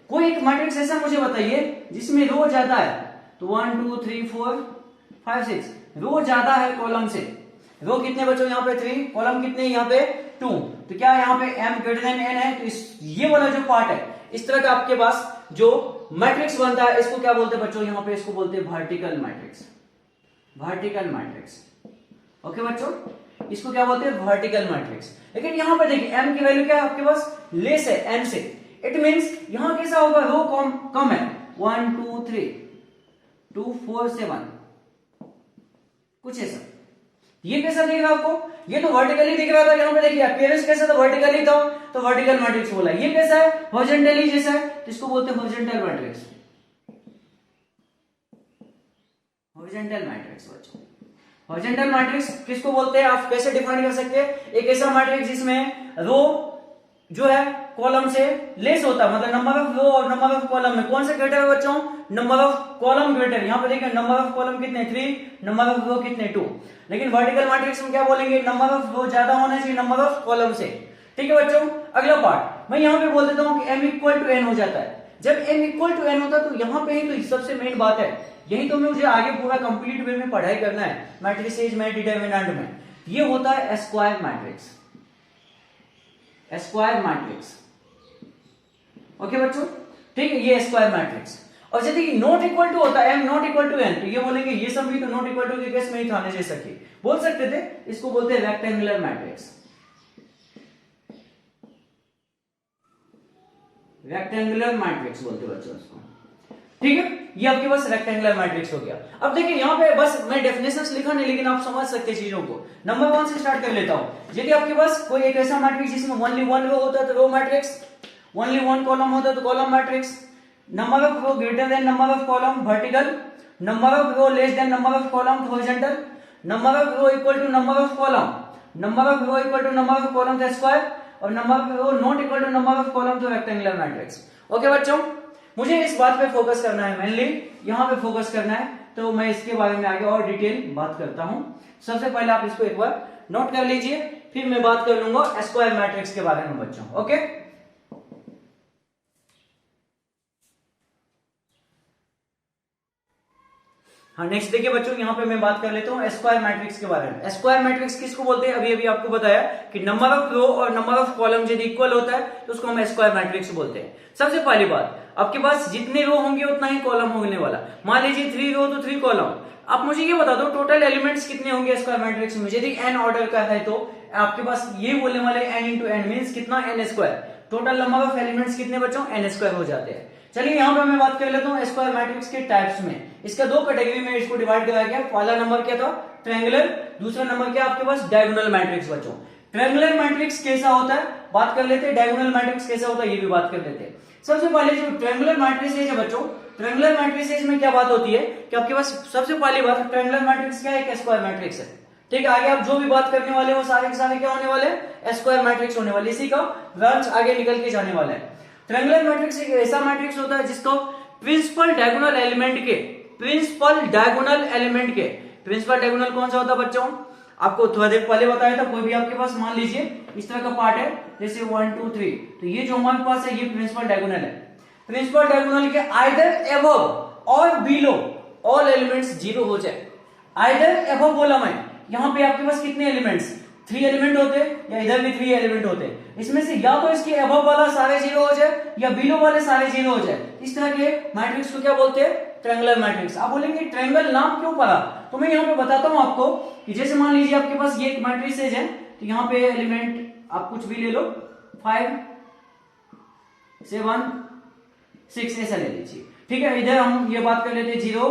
कोई एक मैट्रिक्स ऐसा मुझे बताइए जिसमें रो ज्यादा है, तो 1 2 3 4 5 6 रो ज्यादा है कॉलम से। रो कितने बच्चों यहाँ पे 3, कॉलम कितने यहाँ पे 2, तो क्या यहाँ पे m ग्रेटर देन n है, तो ये वाला जो पार्ट है इस तरह का आपके पास जो मैट्रिक्स बनता है इसको क्या बोलते हैं बच्चों, यहाँ पे इसको बोलते हैं vertical matrix, vertical matrix. Okay बच्चों, इसको क्या बोलते हैं, वर्टिकल मैट्रिक्स। लेकिन यहां पर देखिए m की वैल्यू क्या है आपके पास, लेस है n से, इट मींस यहां कैसा होगा, रो कम है 1 2 3, 247 कुछ ऐसा। ये कैसा दिखेगा आपको? ये तो वर्टिकली दिख रहा था, यहाँ पे देखिए अपीयरेंस कैसा था, वर्टिकली था तो वर्टिकल मैट्रिक्स बोला। ये कैसा है? हॉरिजॉन्टली जैसा है तो इसको बोलते हैं हॉरिजॉन्टल मैट्रिक्स। हॉरिजॉन्टल मैट्रिक्स बच्चों, हॉरिजॉन्टल मैट्रिक्स किसको बोलते हैं? आप कैसे डिफाइन कर सकते हैं? एक ऐसा मैट्रिक्स जिसमें रो जो है कॉलम से लेस होता है, मतलब नंबर ऑफ रो और नंबर ऑफ कॉलम में कौन से ग्रेटर है बच्चों? Number of column greater. यहाँ पे देखिए नंबर ऑफ कॉलम कितने? 3, नंबर ऑफ रो कितने? 2। लेकिन वर्टिकल मैट्रिक्स में क्या बोलेंगे? नंबर ऑफ रो ज्यादा होना चाहिए नंबर ऑफ कॉलम से। ठीक है बच्चों, अगला पार्ट मैं यहाँ पे बोल देता हूँ कि m इक्वल टू n हो जाता है। जब m इक्वल टू n होता है तो यहाँ पे ही तो सबसे मेन बात है, यही तो मुझे आगे पूरा कंप्लीट वे में पढ़ाई करना है मैट्रिसेज में, डिटरमिनेंट में। ये होता है square matrix, square matrix. Okay बच्चों, ठीक है, ये स्क्वायर मैट्रिक्स। और यदि नॉट इक्वल टू होता है m not equal to n तो ये बोलेंगे ये सब भी तो नॉट इक्वल टू के केस में ही था जैसा कि बोल सकते थे, इसको बोलते हैं रेक्टेंगुलर मैट्रिक्स। रेक्टेंगुलर मैट्रिक्स बोलते हैं बच्चों इसको। ठीक है, ये आपके पास रेक्टेंगुलर मैट्रिक्स हो गया। अब देखिए यहाँ पे बस मैं डेफिनेशंस लिखा नहीं, लेकिन आप समझ सकते चीजों को। नंबर 1 से स्टार्ट कर लेता हूं। यदि आपके पास कोई एक ऐसा मैट्रिक्स जिसमें ओनली 1 रो होता है तो रो मैट्रिक्स, ओनली 1 कॉलम होता है तो column matrix, number of row greater than number of column vertical, number of row less than number of column horizontal, number of row equal to number of column, number of row equal to number of column तो square, और number of row not equal to number of column तो rectangular matrix. Okay बच्चों, मुझे इस बात पे focus करना है, मेनली यहां पे फोकस करना है, तो मैं इसके बारे में आगे और डिटेल बात करता हूं। सबसे पहले आप इसको एक बार नोट कर लीजिए, फिर मैं बात कर लूंगा स्क्वायर मैट्रिक्स के बारे में बच्चों। ओके, हाँ नेक्स्ट देखिए बच्चों, यहाँ पे मैं बात कर लेता हूँ स्क्वायर मैट्रिक्स के बारे में। स्क्वायर मैट्रिक्स किसको बोलते हैं? अभी अभी आपको बताया कि नंबर ऑफ रो और नंबर ऑफ कॉलम यदि इक्वल होता है तो उसको हम स्क्वायर मैट्रिक्स बोलते हैं। सबसे पहली बात, आपके पास जितने रो होंगे उतना ही कॉलम होने वाला। मान लीजिए 3 रो तो 3 कॉलम। आप मुझे ये बता दो टोटल एलिमेंट्स कितने होंगे स्क्वायर मैट्रिक्स में? यदि n ऑर्डर का है तो आपके पास ये बोलने वाले n इंटू एन मीन्स कितना? n square. Total number of elements कितने बच्चों? n स्क्वायर हो जाते हैं। चलिए यहाँ पे मैं बात कर लेता हूँ स्क्वायर मैट्रिक्स के टाइप्स में। इसका 2 कैटेगरी में इसको डिवाइड किया गया। पहला नंबर क्या था? ट्रायंगुलर। दूसरा नंबर क्या आपके पास? डायगोनल मैट्रिक्स बच्चों। ट्रायंगुलर मैट्रिक्स कैसा होता है बात कर लेते हैं, डायगोनल मैट्रिक्स कैसा होता है ये भी बात कर लेते हैं। सबसे पहले जो ट्रायंगुलर मैट्रिसेज है बच्चों, ट्रायंगुलर मैट्रिसेज में क्या बात होती है कि आपके पास सबसे पहली बात ट्रायंगुलर मैट्रिक्स क्या है? एक स्क्वायर मैट्रिक्स है। ठीक है, आगे आप जो भी बात करने वाले हो सारे के सारे क्या होने वाले हैं? स्क्वायर मैट्रिक्स होने वाले। इसी का ब्रांच आगे निकल के जाने वाला है। ट्रायंगुलर मैट्रिक्स एक ऐसा मैट्रिक्स होता है जिसको प्रिंसिपल डायगोनल एलिमेंट के, प्रिंसिपल डायगोनल एलिमेंट के, प्रिंसिपल डायगोनल कौन सा होता है बच्चों? आपको थोड़ा देर पहले बताया था। कोई भी आपके पास मान लीजिए इस तरह का पार्ट है जैसे 1 2 3, तो ये जो हमारे पास है ये प्रिंसिपल डायगोनल है। प्रिंसिपल डायगोनल के आइदर अबव और बिलो ऑल एलिमेंट्स 0 हो जाए। आइदर अबव बोला मैं, यहाँ पे आपके पास कितने एलिमेंट्स? 3 एलिमेंट होते या इधर भी 3 एलिमेंट होते, इसमें से या तो इसके अबव वाला सारे 0 हो जाए या बिलो वाले सारे 0 हो जाए। इस तरह के मैट्रिक्स को क्या बोलते हैं? Triangular matrix. आप बोलेंगे ट्रायंगल नाम क्यों पड़ा? तो मैं यहाँ पे बताता हूँ आपको कि जैसे मान लीजिए आपके पास ये एक मैट्रिसेज है, तो यहाँ पे एलिमेंट आप कुछ भी ले लो, 5 7 6 ऐसा ले लीजिए। ठीक है, इधर हम ये बात कर लेते हैं 0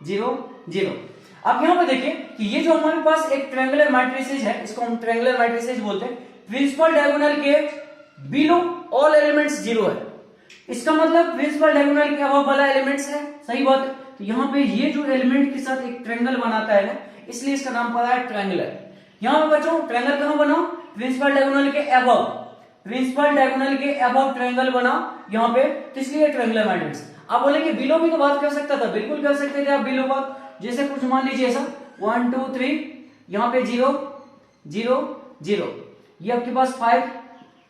0 0। आप यहाँ पे देखिए कि ये जो हमारे पास एक ट्रायंगुलर मैट्रिसेज है, इसको हम ट्रायंगुलर मैट्रिसेज बोलते हैं। प्रिंसिपल डायगोनल के बिलो ऑल एलिमेंट्स 0 है। इसका मतलब प्रिंसिपल डायगोनल के अबव वाला एलिमेंट्स है, सही बात है। तो यहाँ पे ये जो एलिमेंट के साथ एक ट्रायंगल बनाता है ना, इसलिए इसका नाम पड़ा है ट्रायंगुलर। यहाँ पे बच्चों ट्रायंगल कहाँ बना? प्रिंसिपल डायगोनल के अबव, प्रिंसिपल डायगोनल के अबव ट्रायंगल बना यहाँ पे, तो इसलिए ट्रायंगुलर मैट्रिक्स। आप बोलेंगे बिलो भी तो बात कर सकता था, बिल्कुल कर सकते थे आप बिलो बात। जैसे कुछ मान लीजिए ऐसा 1 2 3, यहाँ पे 0 0 0, ये आपके पास 5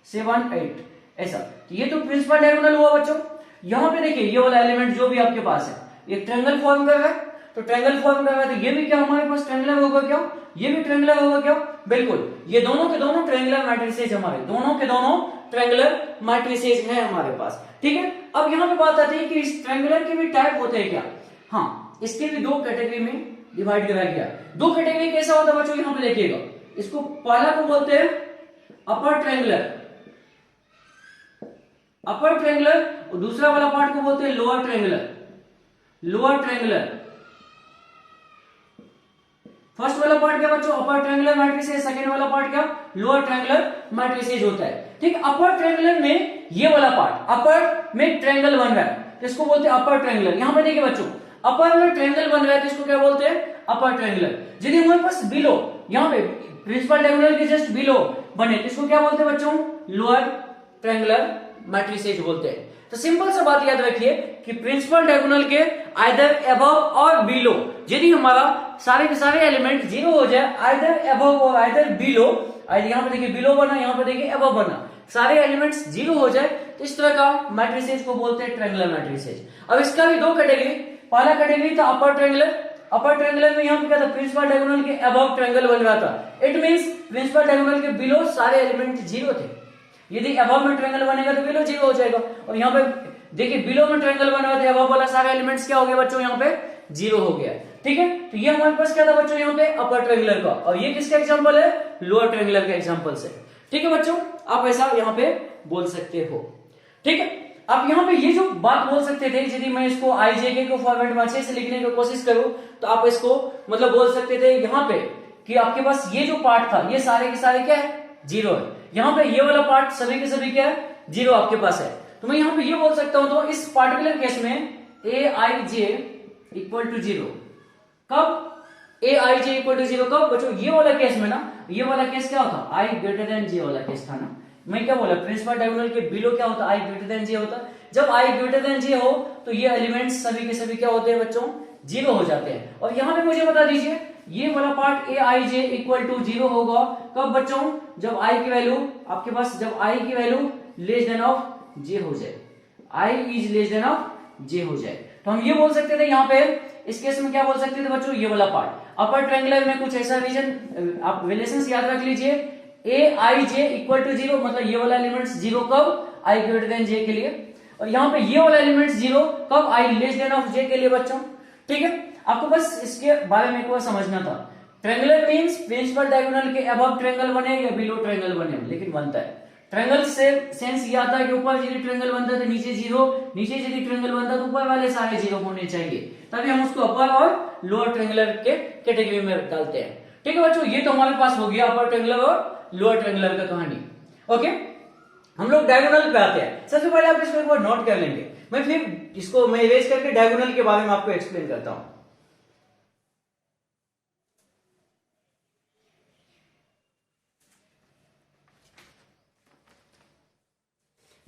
7 8 ऐसा। तो ये तो प्रिंसिपल डायगोनल हुआ बच्चों। यहाँ पे देखिए ये वाला एलिमेंट जो भी आपके पास है ये ट्रायंगल फॉर्म कर रहा है, तो ट्रायंगल फॉर्म कर रहा है तो ये भी क्या हमारे पास ट्रायंगुलर होगा क्या? ये भी ट्रायंगुलर होगा क्या? बिल्कुल, ये दोनों के दोनों ट्रायंगुलर मैट्रिसेज हमारे, दोनों के दोनों ट्रायंगुलर मैट्रिसेज है हमारे पास। ठीक है, अब यहाँ पे बात आती है कि इस ट्रायंगुलर के भी टाइप होते हैं क्या? हाँ, इसके भी 2 कैटेगरी में डिवाइड किया गया। 2 कैटेगरी कैसा होता है बच्चों? यहाँ पे देखिएगा, इसको पहला को बोलते हैं अपर ट्रायंगुलर, अपर ट्रायंगुलर, और दूसरा वाला पार्ट को बोलते हैं lower triangular. Lower triangular, first वाला पार्ट क्या बच्चों अपर ट्रायंगुलर मैट्रिसेस, सेकंड वाला पार्ट क्या लोअर ट्रायंगुलर मैट्रिसेस होता है। ठीक, अपर ट्रायंगुलर में ये वाला पार्ट अपर में ट्रायंगल बन रहा है तो इसको बोलते हैं अपर ट्रायंगुलर। यहां पे देखिए बच्चों अपर में ट्रायंगल बन रहा है तो इसको क्या बोलते हैं अपर ट्रायंगुलर। यदि हमारे पास बिलो यहां पे प्रिंसिपल डायगोनल के जस्ट बिलो बने तो इसको क्या बोलते हैं बच्चों लोअर ट्रायंगुलर मैट्रिसेस बोलते हैं। तो सिंपल सा बात याद रखिए कि प्रिंसिपल डायगोनल के आइदर अबव और बिलो, यदि हमारा सारे के सारे एलिमेंट जीरो हो जाए आइदर अबव और आइदर बिलो, यहां पे देखिए बिलो बना यहां पे देखिए अबव बना, सारे एलिमेंट्स जीरो हो जाए तो इस तरह का मैट्रिसेस को बोलते हैं ट्रायंगुलर मैट्रिसेस। अब इसका भी दो कैटेगरी, पहला कैटेगरी था अपर ट्रायंगुलर, अपर ट्रायंगुलर में यहां पे क्या था प्रिंसिपल डायगोनल के अबव ट्रायंगल बन रहा था, इट मींस प्रिंसिपल डायगोनल के बिलो सारे एलिमेंट जीरो थे। यदि अबव में ट्रायंगल बनेगा तो बिलो जीरो हो जाएगा, और यहाँ पे देखिए बिलो में ट्रायंगल बना हुआ था अबव वाला सारे एलिमेंट्स क्या हो गया बच्चों यहाँ पे जीरो हो गया। ठीक है, तो ये हमारे पास क्या था बच्चों यहाँ पे अपर ट्रायंगुलर का, और ये किसका एग्जांपल है लोअर ट्रायंगुलर का एग्जांपल से। ठीक है बच्चों, आप ऐसा यहाँ पे बोल सकते हो। ठीक है, आप यहाँ पे ये जो बात बोल सकते थे, यदि मैं इसको IJK को फॉर्मेट में अच्छे से लिखने की कोशिश करूं तो आप इसको मतलब बोल सकते थे यहाँ पे कि आपके पास ये जो पार्ट था ये सारे के सारे क्या है जीरो है, यहाँ पे ये वाला पार्ट सभी के सभी क्या है जीरो आपके पास है। तो मैं यहाँ पे ये बोल सकता हूं तो इस पार्टिकुलर केस में AIJ इक्वल टू जीरो, कब AIJ इक्वल टू जीरो कब बच्चों ये वाला केस में ना, ये वाला केस क्या होता I ग्रेटर देन J वाला केस था ना, मैं क्या बोला प्रिंसिपल डायगोनल के बिलो क्या होता I ग्रेटर देन J होता। जब I ग्रेटर देन J हो तो ये एलिमेंट्स सभी के सभी क्या होते हैं बच्चों जीरो हो जाते हैं। और यहाँ पे मुझे बता दीजिए ये वाला part AIJ equal to zero होगा कब बच्चों जब I की वैल्यू आपके पास जब I की value less than of J हो जाए, I is less than of J हो जाए। तो हम ये बोल सकते थे यहाँ पे इस केस में क्या बोल सकते थे बच्चों ये वाला पार्ट अपर ट्रायंगुलर में कुछ ऐसा रीजन आप रिलेशंस याद रख लीजिए AIJ इक्वल टू जीरो मतलब ये वाला एलिमेंट्स जीरो कब I ग्रेटर देन J के लिए, और यहाँ पे ये वाला एलिमेंट्स जीरो कब I less than of J के लिए बच्चों। ठीक है, आपको बस इसके बारे में एक बार समझना था, ट्रायंगुलर मींस प्रिंसिपल डायगोनल के अबव ट्रायंगल बने या बिलो ट्रायंगल बने, लेकिन बनता है ट्रायंगल से सेंस ये आता है कि ऊपर यदि ट्रायंगल बनता है तो नीचे जीरो, नीचे यदि ट्रायंगल बनता है तो ऊपर वाले सारे जीरो होने चाहिए, तभी हम उसको अपर और लोअर ट्रायंगुलर के कैटेगरी में डालते हैं। ठीक है बच्चों, ये तो हमारे पास हो गया अपर ट्रायंगुलर और लोअर ट्रायंगुलर का कहानी। ओके, हम लोग डायगोनल पे आते हैं। सबसे पहले आप इसको एक बार नोट कर लेंगे, मैं फिर इसको मैं इरेज करके डायगोनल के बारे में आपको एक्सप्लेन करता हूं।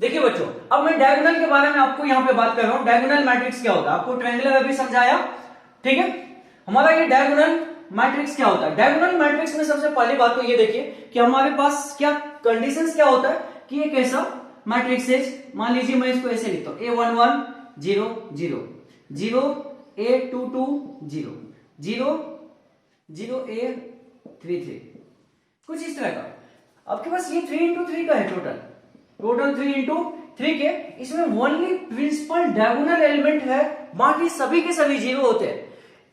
देखिए बच्चों, अब मैं डायगोनल के बारे में आपको यहां पे बात कर रहा हूं। डायगोनल मैट्रिक्स क्या होता है, आपको ट्रायंगुलर अभी समझाया। ठीक है, हमारा ये डायगोनल मैट्रिक्स क्या होता है। डायगोनल मैट्रिक्स में सबसे पहली बात तो ये देखिए कि हमारे पास क्या कंडीशंस क्या होता है कि एक ऐसा मैट्रिक्स है, मान लीजिए मैं इसको ऐसे लिखता हूं A11 0 0 0 A22 0 0 0 A33 कुछ इस तरह का। आपके पास ये 3 into 3 का है टोटल 3 into 3 के, इसमें ओनली प्रिंसिपल डायगोनल एलिमेंट है, बाकी सभी के सभी जीरो होते हैं।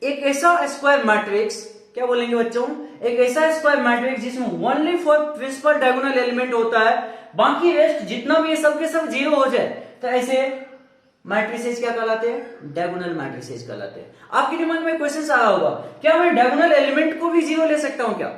एक ऐसा स्क्वायर मैट्रिक्स क्या बोलेंगे बच्चों, एक ऐसा स्क्वायर मैट्रिक्स जिसमें only for principal diagonal element होता है, बाकी रेस्ट जितना भी है सबके सब जीरो हो जाए, तो ऐसे मैट्रिसेस क्या कहलाते हैं डायगोनल मैट्रिसेस कहलाते हैं। आपके दिमाग में क्वेश्चन आ रहा होगा क्या मैं डायगोनल एलिमेंट को भी जीरो ले सकता हूं, क्या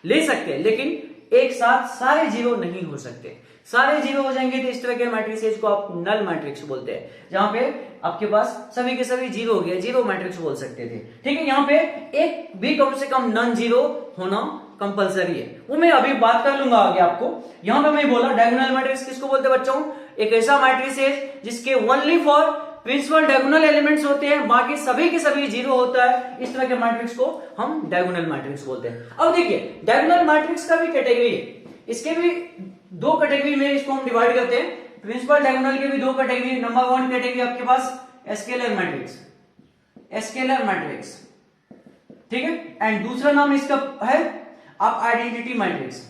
ले सकते हैं, लेकिन एक साथ सारे जीरो नहीं हो सकते। सारे जीरो हो जाएंगे तो इस तरह के मैट्रिसेस को आप नल मैट्रिक्स बोलते हैं, जहां पे आपके पास सभी के सभी जीरो हो गया, जीरो मैट्रिक्स बोल सकते थे। ठीक है, यहाँ पे एक भी कम से कम नॉन जीरो होना कंपलसरी है, वो मैं अभी बात कर लूंगा आगे आपको। यहाँ पे मैं बोला डायगोनल मैट्रिक्स किसको बोलते हैं बच्चों, एक ऐसा मैट्रिक्स है जिसके only for principal diagonal elements होते हैं, बाकी सभी के सभी जीरो होता है, इस तरह के मैट्रिक्स को हम डायगोनल मैट्रिक्स बोलते हैं। अब देखिए डायगोनल मैट्रिक्स का भी कैटेगरी है, इसके भी दो कैटेगरी में इसको हम डिवाइड करते हैं। प्रिंसिपल डायगोनल के भी दो कैटेगरी, नंबर 1 कैटेगरी आपके पास स्केलर मैट्रिक्स, स्केलर मैट्रिक्स, ठीक है, एंड दूसरा नाम इसका है आप आइडेंटिटी मैट्रिक्स,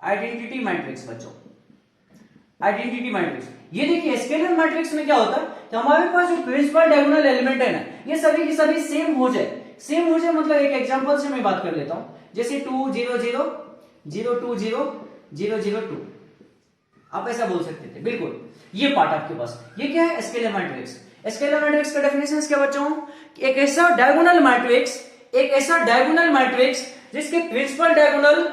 आइडेंटिटी मैट्रिक्स बच्चों, आइडेंटिटी मैट्रिक्स। ये देखिए स्केलर मैट्रिक्स में क्या होता है कि हमारे पास जो प्रिंसिपल डायगोनल एलिमेंट है ना, ये सभी की सभी सेम हो जाए। सेम हो जाए मतलब एक एग्जांपल से मैं बात कर लेता हूं, जैसे 2 0 0 0 2 0 0 0 2, आप ऐसा बोल सकते थे, बिल्कुल। ये पार्ट आपके पास, ये क्या है, स्केलर मैट्रिक्स। स्केलर मैट्रिक्स का डेफिनेशन क्या बच्चों, एक ऐसा डायगोनल मैट्रिक्स जिसके प्रिंसिपल डायगोनल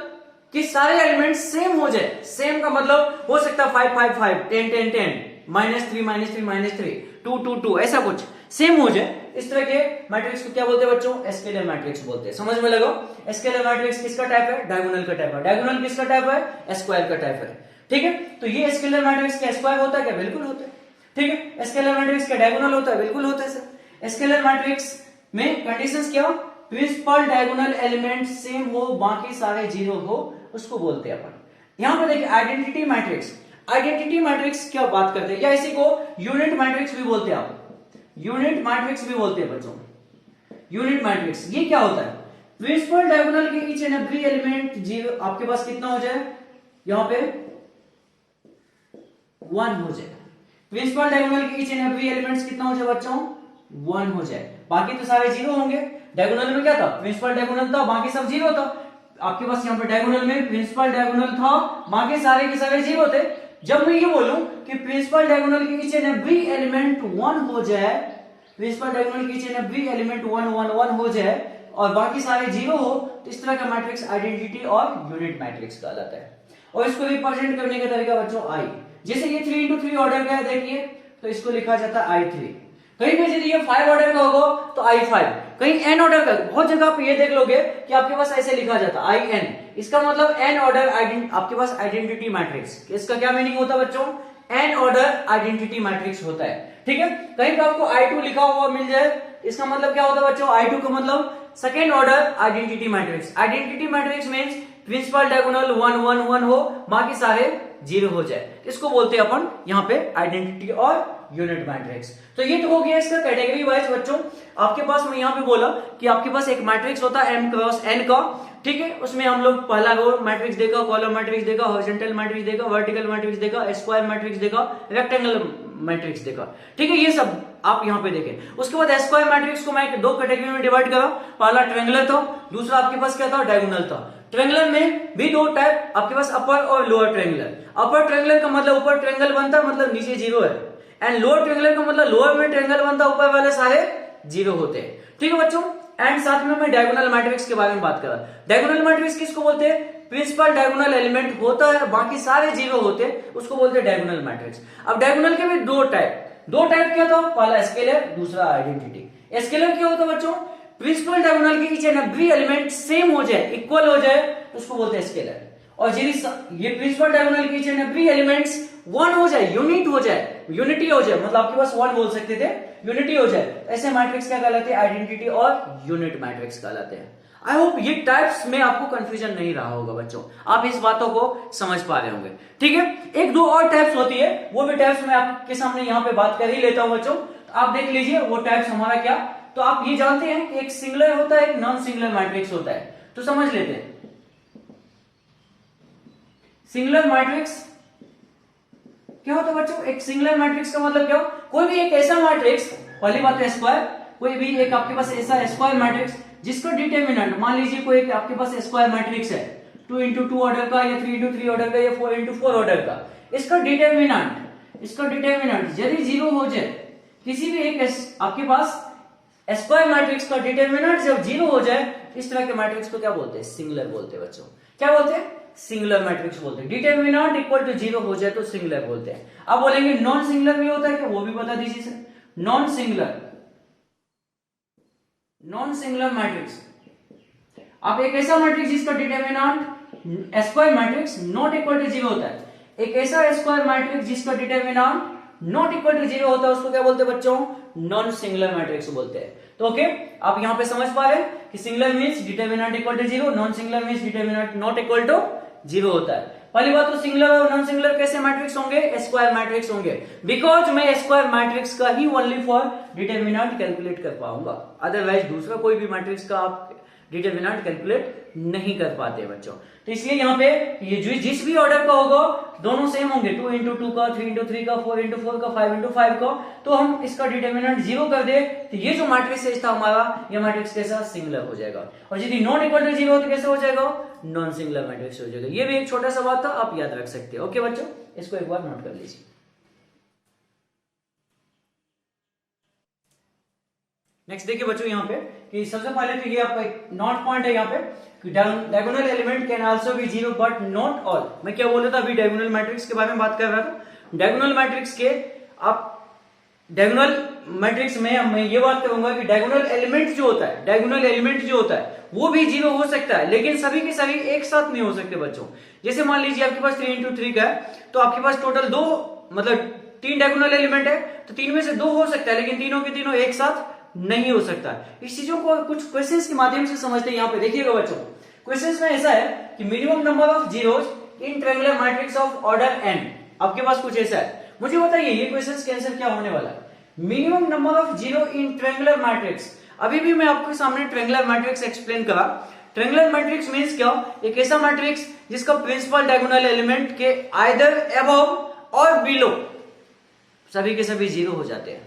कि सारे एलिमेंट सेम हो जाए। सेम का मतलब हो सकता है 5 5 5 10 10 10 -3 -3 -3 2 2 2 ऐसा कुछ सेम हो जाए। इस तरह के मैट्रिक्स को क्या बोलते हैं बच्चों, स्केलर मैट्रिक्स बोलते हैं। समझ में लगाओ, स्केलर मैट्रिक्स किसका टाइप है, डायगोनल का टाइप है। डायगोनल किसका टाइप है, स्क्वायर का टाइप है। ठीक है, तो ये स्केलर मैट्रिक्स क्या स्क्वायर होता है क्या, बिल्कुल होता है। ठीक है, स्केलर मैट्रिक्स क्या डायगोनल होता है, बिल्कुल होता है सर। स्केलर मैट्रिक्स में कंडीशंस क्या, प्रिंसिपल डायगोनल एलिमेंट सेम हो, बाकी सारे जीरो हो, उसको बोलते हैं अपन। यहां पर देखिए आइडेंटिटी मैट्रिक्स। आइडेंटिटी मैट्रिक्स क्या बात करते हैं, या इसी को यूनिट मैट्रिक्स भी बोलते हैं आप, यूनिट मैट्रिक्स भी बोलते हैं बच्चों। यूनिट मैट्रिक्स ये क्या होता है, प्रिंसिपल डायगोनल के each and every element zero आपके पास कितना हो जाए, यहां पे 1 हो जाए। प्रिंसिपल डायगोनल के ईच एंड एवरी एलिमेंट्स कितना हो जाए बच्चों, 1 हो जाए। बाकी तो सारे जीरो होंगे। डायगोनल में क्या था, प्रिंसिपल डायगोनल था, बाकी सब जीरो था। आपके पास यहाँ पे डायगोनल में प्रिंसिपल डायगोनल था, बाकी सारे के सारे जीरो थे। जब मैं ये बोलूं कि प्रिंसिपल डायगोनल के ईच एंड एवरी एलिमेंट 1 हो जाए, प्रिंसिपल डायगोनल के ईच एंड एवरी एलिमेंट 1 1 1 हो जाए और बाकी सारे जीरो हो, तो इस तरह का मैट्रिक्स आइडेंटिटी और यूनिट मैट्रिक्स कहलाता है। और इसको रिप्रेजेंट करने का तरीका बच्चों आई, जैसे ये 3 into 3 ऑर्डर का है देखिए, तो इसको लिखा जाता है I3। कहीं पे यदि ये 5 ऑर्डर का होगा तो I5, कहीं n ऑर्डर का, बहुत जगह आप ये देख लोगे कि आपके पास ऐसे लिखा जाता है IN। इसका मतलब n ऑर्डर आपके पास आइडेंटिटी मैट्रिक्स। इसका क्या मीनिंग होता है बच्चों, n ऑर्डर आइडेंटिटी मैट्रिक्स होता है। ठीक है, कहीं पे आपको I2 लिखा हुआ मिल जाए, इसका मतलब क्या होता है बच्चों, I2 का मतलब second order identity matrix. Identity matrix means principal diagonal 1 1 1 हो, बाकी सारे जीरो हो जाए, इसको बोलते हैं अपन यहाँ पे आइडेंटिटी और यूनिट मैट्रिक्स। तो ये तो हो गया इसका कैटेगरी वाइज बच्चों। आपके पास मैं यहाँ पे बोला कि आपके पास एक मैट्रिक्स होता है m क्रॉस n का। ठीक है, उसमें हम लोग पहला रो मैट्रिक्स देखा, कॉलम मैट्रिक्स देखा, हॉरिजॉन्टल मैट्रिक्स देखा, वर्टिकल मैट्रिक्स देखा, स्क्वायर मैट्रिक्स देखा, रेक्टेंगल मैट्रिक्स देखा। ठीक है, ये सब आप यहाँ पे देखें। उसके बाद स्क्वायर मैट्रिक्स को मैं दो कैटेगरी में डिवाइड करा, पहला ट्रायंगुलर था, दूसरा आपके पास क्या था, डायगोनल था। ट्रायंगुलर में भी दो टाइप आपके पास, अपर और लोअर ट्रायंगुलर। अपर ट्रायंगुलर का मतलब ऊपर ट्रायंगल बनता मतलब नीचे जीरो है, एंड लोअर ट्रायंगुलर का मतलब लोअर में ट्रायंगल बनता, ऊपर वाले सारे जीरो होते हैं। ठीक है बच्चों, एंड साथ में मैं डायगोनल मैट्रिक्स के बारे में बात कर रहा। डायगोनल मैट्रिक्स किसको बोलते हैं, प्रिंसिपल डायगोनल एलिमेंट होता है, बाकी सारे जीरो होते हैं, उसको बोलते हैं डायगोनल मैट्रिक्स। अब डायगोनल के भी दो टाइप क्या था, पहला स्केलर, दूसरा आइडेंटिटी। स्केलर क्या होता है बच्चों, प्रिंसिपल डायगोनल के each and every element same हो जाए, इक्वल हो जाए, उसको बोलते हैं स्केलर। और ये प्रिंसिपल डायगोनल के ईच एंड एवरी एलिमेंट्स 1 हो जाए, यूनिट हो जाए, यूनिटी हो जाए, मतलब आपके पास 1 बोल सकते थे, यूनिटी हो जाए, ऐसे मैट्रिक्स क्या कहलाते हैं, आइडेंटिटी और यूनिट मैट्रिक्स कहलाते हैं। आई होप ये टाइप्स में आपको कंफ्यूजन नहीं रहा होगा बच्चों, आप इस बातों को समझ पा रहे होंगे। ठीक है, एक दो और टाइप्स होती है, वो भी टाइप्स मैं आपके सामने यहाँ पे बात कर ही लेता हूं बच्चों। तो आप देख लीजिए वो टाइप्स हमारा क्या। तो आप ये जानते हैं कि एक सिंगुलर होता है, एक नॉन सिंगुलर मैट्रिक्स होता है, तो समझ लेते हैं। सिंगुलर मैट्रिक्स क्या होता है बच्चों, एक सिंगुलर मैट्रिक्स का मतलब क्या, कोई भी एक ऐसा मैट्रिक्स, पहली बात है स्क्वायर, कोई भी एक आपके पास ऐसा स्क्वायर मैट्रिक्स जिसका डिटरमिनेंट, मान लीजिए कोई एक आपके पास स्क्वायर मैट्रिक्स है 2 into 2 ऑर्डर का, या 3 into 3 ऑर्डर का, या 4 into 4 ऑर्डर का, इसका डिटरमिनेंट यदि जीरो हो जाए, किसी भी एक आपके पास स्क्वायर मैट्रिक्स का डिटरमिनेंट जब जीरो हो जाए, इस तरह के मैट्रिक्स को क्या बोलते हैं, सिंगुलर बोलते हैं बच्चों। क्या बोलते हैं, सिंगुलर मैट्रिक्स बोलते हैं। डिटरमिनेंट इक्वल टू जीरो हो जाए तो सिंगुलर बोलते हैं। अब बोलेंगे नॉन सिंगुलर भी होता है क्या, वो भी बता दीजिए सर। नॉन सिंगुलर मैट्रिक्स, अब एक ऐसा मैट्रिक्स जिसका determinant square matrix not equal to zero होता है, एक ऐसा स्क्वायर मैट्रिक्स जिसका determinant not equal to zero होता है, उसको क्या बोलते हैं बच्चों, नॉन सिंगुलर मैट्रिक्स बोलते हैं। तो ओके, आप यहां पे समझ पा रहे हैं कि singular means determinant equal to zero, non singular means determinant not equal to zero होता है। पहली बात तो सिंगुलर और नॉन सिंगुलर कैसे मैट्रिक्स होंगे, स्क्वायर मैट्रिक्स होंगे, बिकॉज मैं स्क्वायर मैट्रिक्स का ही ओनली फॉर डिटरमिनेंट कैलकुलेट कर पाऊंगा, अदरवाइज दूसरा कोई भी मैट्रिक्स का आप डिटरमिनेंट कैलकुलेट नहीं कर पाते बच्चों। तो इसलिए यहाँ पे ये जिस भी ऑर्डर का होगा दोनों सेम होंगे, 2 into 2 का, 3 into 3 का, 4 into 4 का, 5 into 5 का। तो हम इसका डिटरमिनेंट 0 कर दे तो ये जो मैट्रिक्स था हमारा, ये मैट्रिक्स कैसा सिंगुलर हो जाएगा। और यदि नॉन इक्वल टू 0 तो कैसे हो जाएगा, नॉन सिंगुलर मैट्रिक्स हो जाएगा। ये भी एक छोटा सा बात था, आप याद रख सकते हो। ओके बच्चों, इसको एक बार नोट कर लीजिए। नेक्स्ट देखिए बच्चों यहाँ पे कि सबसे पहले तो ये आपका एक नॉट पॉइंट है यहाँ पे कि diagonal element can also be 0 but not all. मैं क्या बोल रहा था अभी, डायगोनल मैट्रिक्स के बारे में बात कर रहा था। डायगोनल मैट्रिक्स के आप डायगोनल मैट्रिक्स में मैं ये बात करूंगा कि डायगोनल एलिमेंट जो होता है, डायगोनल एलिमेंट जो होता है वो भी 0 हो सकता है, लेकिन सभी के सभी एक साथ नहीं हो सकते बच्चों। जैसे मान लीजिए आपके पास 3 into 3 का है, तो आपके पास टोटल 2 मतलब 3 डायगोनल एलिमेंट है, तो 3 में से 2 हो सकता है, लेकिन तीनों के तीनों एक साथ नहीं हो सकता। इस चीजों को कुछ क्वेश्चंस के माध्यम से समझते हैं। यहाँ पे देखिएगा बच्चों, क्वेश्चंस में ऐसा है कि minimum number of zeros in triangular matrix of order n, आपके पास कुछ ऐसा है। मुझे बताइए ये क्वेश्चंस के आंसर क्या होने वाला है। Minimum number of zero in triangular matrix. अभी भी मैं आपके सामने ट्रायंगुलर मैट्रिक्स एक्सप्लेन करा। ट्रायंगुलर मैट्रिक्स मींस क्या, एक ऐसा मैट्रिक्स जिसका प्रिंसिपल डायगोनल एलिमेंट के आइदर अबव और बिलो सभी के सभी 0 हो जाते हैं,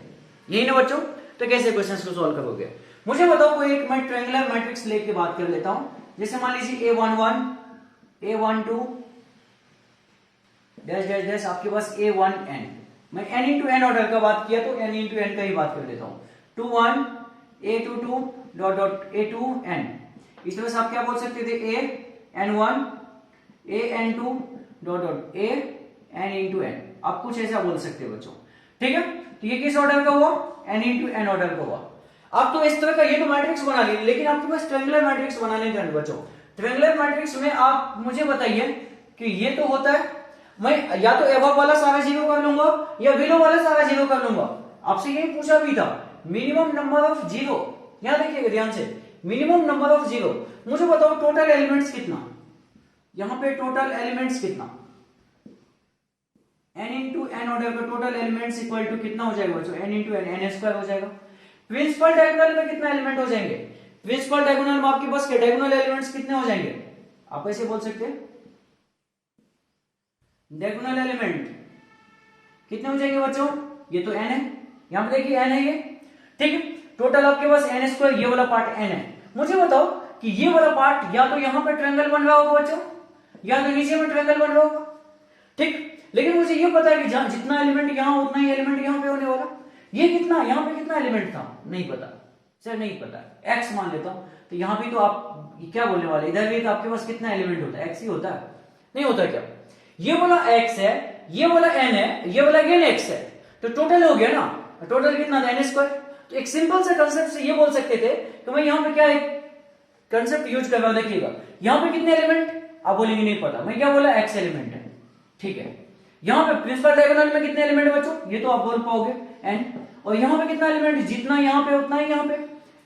यही ना बच्चों। तो कैसे क्वेश्चंस को सॉल्व करोगे, मुझे बताओ। कोई एक मैं ट्रायंगुलर मैट्रिक्स लेके बात कर लेता हूं। जैसे मान लीजिए A11 A12 dash dash dash, आपके पास A1n। मैं n into n ऑर्डर का बात किया तो n into n का ही बात कर लेता हूं। 21 A22 डॉट डॉट A2n। इस तरह से आप क्या बोल सकते थे, A n1 A n2 dot dot A n into n। आप कुछ ऐसा बोल सकते हैं बच्चों, ठीक है। तो ये किस ऑर्डर का हुआ, n into n ऑर्डर का हुआ। आप तो इस तरह का ये तो मैट्रिक्स बना लिए, लेकिन आपके पास ट्रायंगुलर मैट्रिक्स बनाने का बच्चों। ट्रायंगुलर मैट्रिक्स में आप मुझे बताइए कि ये तो होता है, मैं या तो एबव वाला सारा 0 कर लूंगा या बिलो वाला सारा 0 कर लूंगा। आपसे यही पूछा भी था, मिनिमम नंबर ऑफ 0। यहां देखिएगा ध्यान से, मिनिमम नंबर ऑफ 0। मुझे बताओ टोटल एलिमेंट्स कितना, यहां पे टोटल एलिमेंट्स कितना, n into n ऑर्डर का टोटल एलिमेंट्स इक्वल टू कितना हो जाएगा बच्चों, n into n, n square हो जाएगा। प्रिंसिपल डायगोनल में कितना एलिमेंट हो जाएंगे, प्रिंसिपल डायगोनल में आपके पास के डायगोनल एलिमेंट्स कितने हो जाएंगे, आप ऐसे बोल सकते हैं डायगोनल एलिमेंट कितने हो जाएंगे बच्चों, ये तो n है, यहां पे देखिए n है ये, ठीक है। टोटल आपके पास n स्क्वायर, ये वाला पार्ट n है। मुझे बताओ कि ये वाला पार्ट या तो यहां पे ट्रायंगल बन रहा होगा बच्चों, या तो नीचे में ट्रायंगल बन रहा होगा, ठीक। लेकिन मुझे ये पता है कि जितना एलिमेंट यहां उतना ही एलिमेंट यहां पे होने वाला। ये कितना, यहां पे कितना एलिमेंट था, नहीं पता सर, नहीं पता, x मान लेता हूं। तो यहां भी तो आप क्या बोलने वाले, इधर भी तो आपके पास कितना एलिमेंट होता है, x ही होता है, नहीं होता क्या। ये वाला x है, ये वाला n है, ये वाला अगेन x है, तो टोटल हो गया ना, टोटल कितना था, n स्क्वायर। तो एक सिंपल सा कंसेप्ट से ये बोल सकते थे कि मैं यहां पे क्या एक कंसेप्ट यूज कर रहा हूं। देखिएगा यहां पे कितने एलिमेंट, आप बोलेंगे नहीं पता, मैं क्या बोला, x एलिमेंट है, ठीक है। यहां पे प्रिंसिपल डायगोनल में कितने एलिमेंट बच्चों, ये तो आप बोल पाओगे n। और यहां पे कितना एलिमेंट, जितना यहां पे उतना ही यहां पे,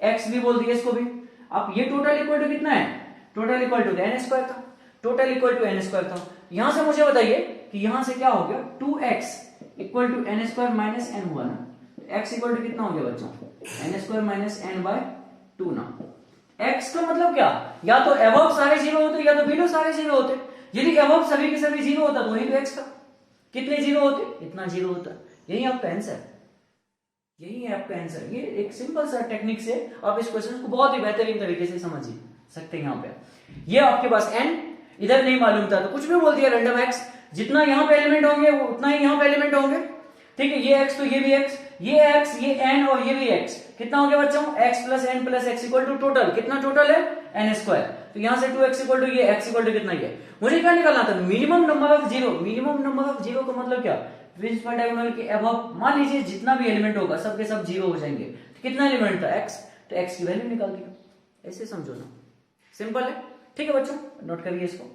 x भी बोल दिया इसको भी। आप ये टोटल इक्वल टू कितना है, total equal to n square था, total equal to n square था। यहां से मुझे बताइए कि यहां से क्या हो गया, 2x equal to n square minus n हुआ ना, x इक्वल टू कितना हो गया बच्चों, n square minus n by 2 ना। x का मतलब क्या, या तो अबव सारे 0 होते या तो बिलो सारे 0 होते। यदि अबव सभी के सभी 0 होता तो वही तो x था, कितने 0 होते, इतना 0 होता। यही आपका आंसर, यही है आपका आंसर। ये एक सिंपल सा टेक्निक से आप इस क्वेश्चन को बहुत ही बेहतरीन तरीके से समझ सकते हैं। यहाँ पे ये आपके पास n इधर नहीं मालूम था तो कुछ भी बोल दिया रैंडम x, जितना यहाँ पे एलिमेंट होंगे वो उतना ही यहाँ पे एलिमेंट होंगे, ठीक है। ये x तो ये भी x, ये x, ये n और ये भी x, कितना हो गया बच्चों, x plus n plus x equal to total कितना, टोटल है n स्क्वायर। तो यहां से 2x इक्वल टू ये x इक्वल टू कितना ही है। मुझे क्या निकालना था, minimum number of 0। Minimum number of 0 का मतलब क्या, प्रिंसिपल डायगोनल के अबव मान लीजिए जितना भी एलिमेंट होगा सबके सब 0 हो जाएंगे। तो कितना एलिमेंट था, x, तो x की वैल्यू निकाल दिया। ऐसे समझो ना, सिंपल है, ठीक है बच्चों, नोट करिए इसको।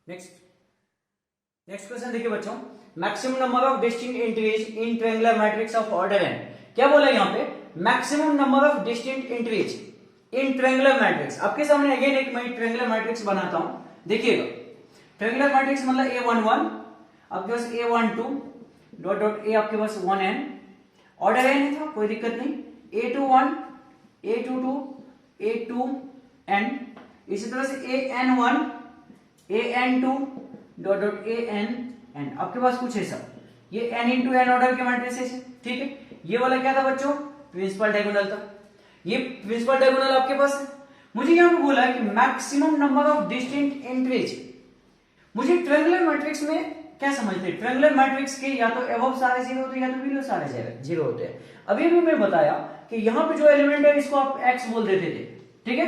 नेक्स्ट क्वेश्चन देखिए बच्चों, maximum number of distinct entries in triangular matrix of order n। क्या बोला यहाँ पे, maximum number of distinct entries in triangular matrix. आपके सामने अगेन एक मैं ट्रायंगुलर मैट्रिक्स बनाता हूं, देखिएगा। ट्रायंगुलर मैट्रिक्स मतलब A11 आपके पास A12 डॉट डॉट A आपके पास 1n ऑर्डर एन था, कोई दिक्कत नहीं, A21, A22, A2n, इसी तरह से AN1, AN2 dot dot ANn। आपके पास कुछ ऐसा, ये n इंटू एन ऑर्डर के मैट्रिसेस है, ठीक है। ये वाला क्या था बच्चों, प्रिंसिपल डायगोनल था, ये प्रिंसिपल डायगोनल आपके पास है। मुझे यहां पे बोला है कि maximum number of distinct entries. मुझे ट्रायंगुलर मैट्रिक्स में क्या समझते हैं, ट्रायंगुलर मैट्रिक्स के या तो अबव सारे जीरो होते हैं या तो बिलो सारे जीरो होते हैं। अभी भी मैं बताया कि यहाँ पे जो एलिमेंट है इसको आप x बोल देते थे, ठीक है।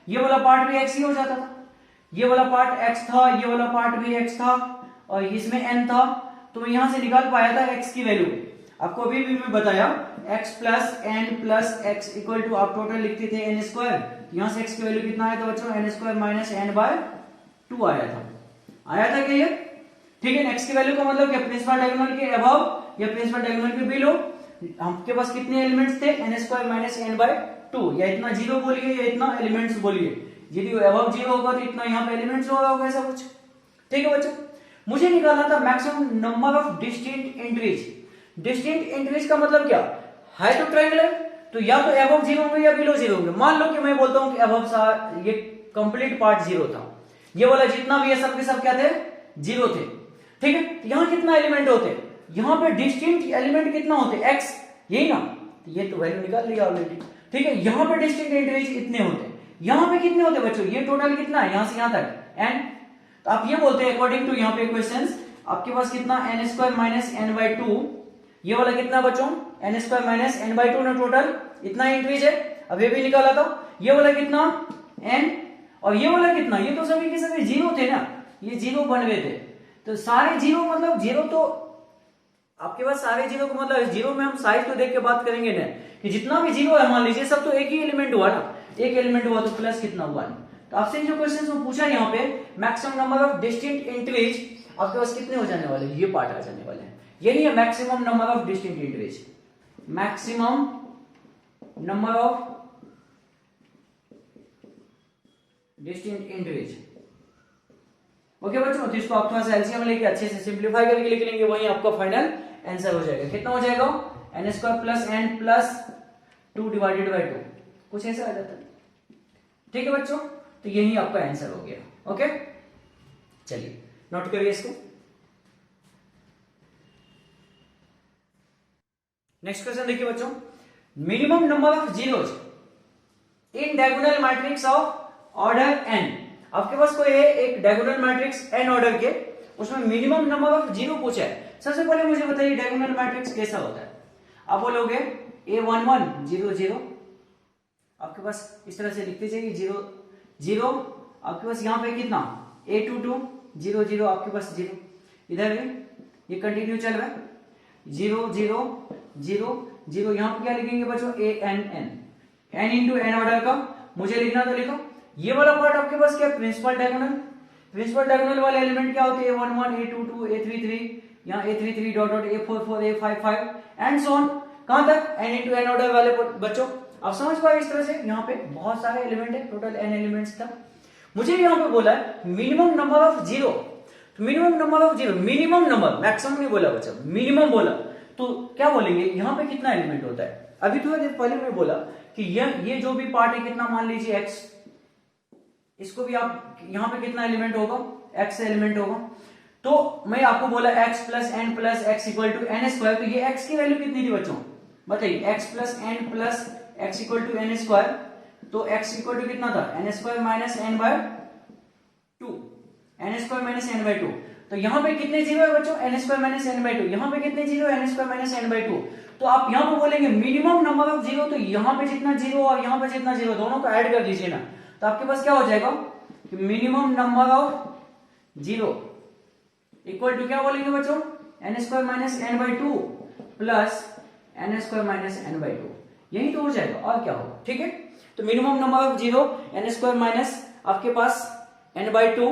ये वाला पार्ट भी x ही हो जाता था, ये वाला पार्ट x था, ये वाला पार्ट भी x था, और इसमें n था, तो मैं यहां से निकाल पाया था x की वैल्यू। आपको अभी भी मैं बताया x plus n plus x equal to, आप टोटल लिखते थे n स्क्वायर, यहां से x की वैल्यू कितना आया था बच्चों, n square minus n by 2 आया था क्या ये, ठीक है। x की वैल्यू का मतलब क्या, प्रिंसिपल डायगोनल के अबव या प्रिंसिपल डायगोनल के बिलो। आपके पास कितने एलिमेंट्स थे, n square minus n by 2, या इतना जीरो बोलिए या इतना एलिमेंट्स बोलिए, यदि अबव जीरो होगा तो इतना यहाँ पे एलिमेंट्स होगा ऐसा कुछ, ठीक है बच्चों। मुझे निकालना था maximum number of distinct entries. Distinct entries का मतलब क्या है, तो ट्रायंगुलर, तो या तो अबव जीरो होंगे या बिलो जीरो होंगे। मान लो कि मैं बोलता हूं कि अबव ये कंप्लीट पार्ट जीरो था, ये वाला जितना भी है सब के सब क्या थे, जीरो थे, ठीक है। यहाँ कितना एलिमेंट होते, यहाँ पे डिस्टिंक्ट एलिमेंट कितना होते, x, यही ना, ये तो वैल्यू निकाल लिया ऑलरेडी, ठीक है। यहाँ पे डिस्टिंक्ट एंट्रीज इतने होते, यहाँ पे कितने होते बच्चों, ये टोटल कितना है यहां से यहां तक n। तो आप ये बोलते हैं अकॉर्डिंग टू यहाँ पे क्वेश्चंस, आपके पास कितना n square minus n by 2, ये वाला कितना बच्चों, n square minus n by 2 ना, टोटल इतना एंट्रीज है। अब ये भी निकाला था, ये वाला कितना n, और ये वाला कितना, ये तो सभी के सभी जीरो थे ना, ये जीरो बन गए थे, तो सारे जीरो मतलब जीरो, तो आपके पास सारे जीरो को मतलब जीरो में हम साइज तो देख के बात करेंगे ना, कि जितना भी जीरो है मान लीजिए सब तो एक ही एलिमेंट हुआ ना, एक एलिमेंट हुआ तो प्लस कितना हुआ। तो आपसे जो क्वेश्चन वो पूछा यहाँ पे maximum number of distinct entries, आपके पास कितने हो जाने वाले, ये पार्ट आ जाने वाले हैं। ये नहीं है maximum number of distinct entries, maximum number of distinct entries, okay बच्चों। तो इसको आप थोड़ा सा एलसीएम लेके अच्छे से सिंप्लीफाई करके लिख लेंगे, वही आपका फाइनल आंसर हो जाएगा। कितना हो जाएगा, n square plus n plus 2 divided by 2, कुछ ऐसा आ जाता है, ठीक है बच्चों। तो यही आपका आंसर हो गया, ओके। चलिए नोट करिए इसको। नेक्स्ट क्वेश्चन देखिए बच्चों, minimum number of zeros in diagonal matrix of order n। आपके पास कोई है एक डायगोनल मैट्रिक्स n ऑर्डर के, उसमें मिनिमम नंबर ऑफ जीरो पूछा है। सबसे पहले मुझे बताइए डायगोनल मैट्रिक्स कैसा होता है। आप बोलोगे A11 0 0, आपके पास इस तरह से लिखते जाइए 0 0, आपके पास यहाँ पे कितना A22 0 0, आपके पास 0, इधर ये कंटिन्यू चल रहा है 0 0 0 0। यहाँ पे क्या लिखेंगे बच्चों, ANN, n into n order का मुझे लिखना तो लिखो। ये वाला पार्ट आपके पास क्या, प्रिंसिपल डायगोनल। प्रिंसिपल डायगोनल वाले एलिमेंट क्या होते हैं, A11 A22 A33, यहाँ A33 dot dot A44 A55 and so on, कहां तक n इंटू एन ऑर्डर वाले बच्चों। आप समझ पाए इस तरह से, यहाँ पे बहुत सारे एलिमेंट है, टोटल n एलिमेंट्स था। मुझे यहाँ पे बोला है मिनिमम नंबर ऑफ जीरो, तो minimum number of zero, minimum number, maximum नहीं बोला बच्चा, मिनिमम बोला, तो क्या बोलेंगे यहाँ पे कितना एलिमेंट होता है। अभी थोड़ा देर पहले मैं बोला कि ये जो भी पार्ट है कितना, मान लीजिए x, इसको भी आप यहाँ पे कितना एलिमेंट होगा, x एलिमेंट होगा। तो मैं आपको बोला x plus n plus x equal to n square, तो ये x की वैल्यू कितनी थी बच्चों बताइए, x plus n plus x equal to n square, तो x इक्वल टू कितना था, n square minus n by 2, n square minus n by 2। तो यहाँ पे कितने जीरो है बच्चों, n square minus n by 2, यहाँ पे कितने zero, N square minus n by 2। तो आप यहाँ पे बोलेंगे मिनिमम नंबर ऑफ जीरो, तो यहाँ पे जितना जीरो और यहाँ पे जितना जीरो दोनों को ऐड कर लीजिए ना, तो आपके पास क्या हो जाएगा कि minimum number of zero equal to क्या बोलेंगे बच्चों, n square minus n by 2 plus n square minus n by 2, यही तो हो जाएगा और क्या होगा, ठीक है। तो minimum number of zero N square minus आपके पास एन बाई 2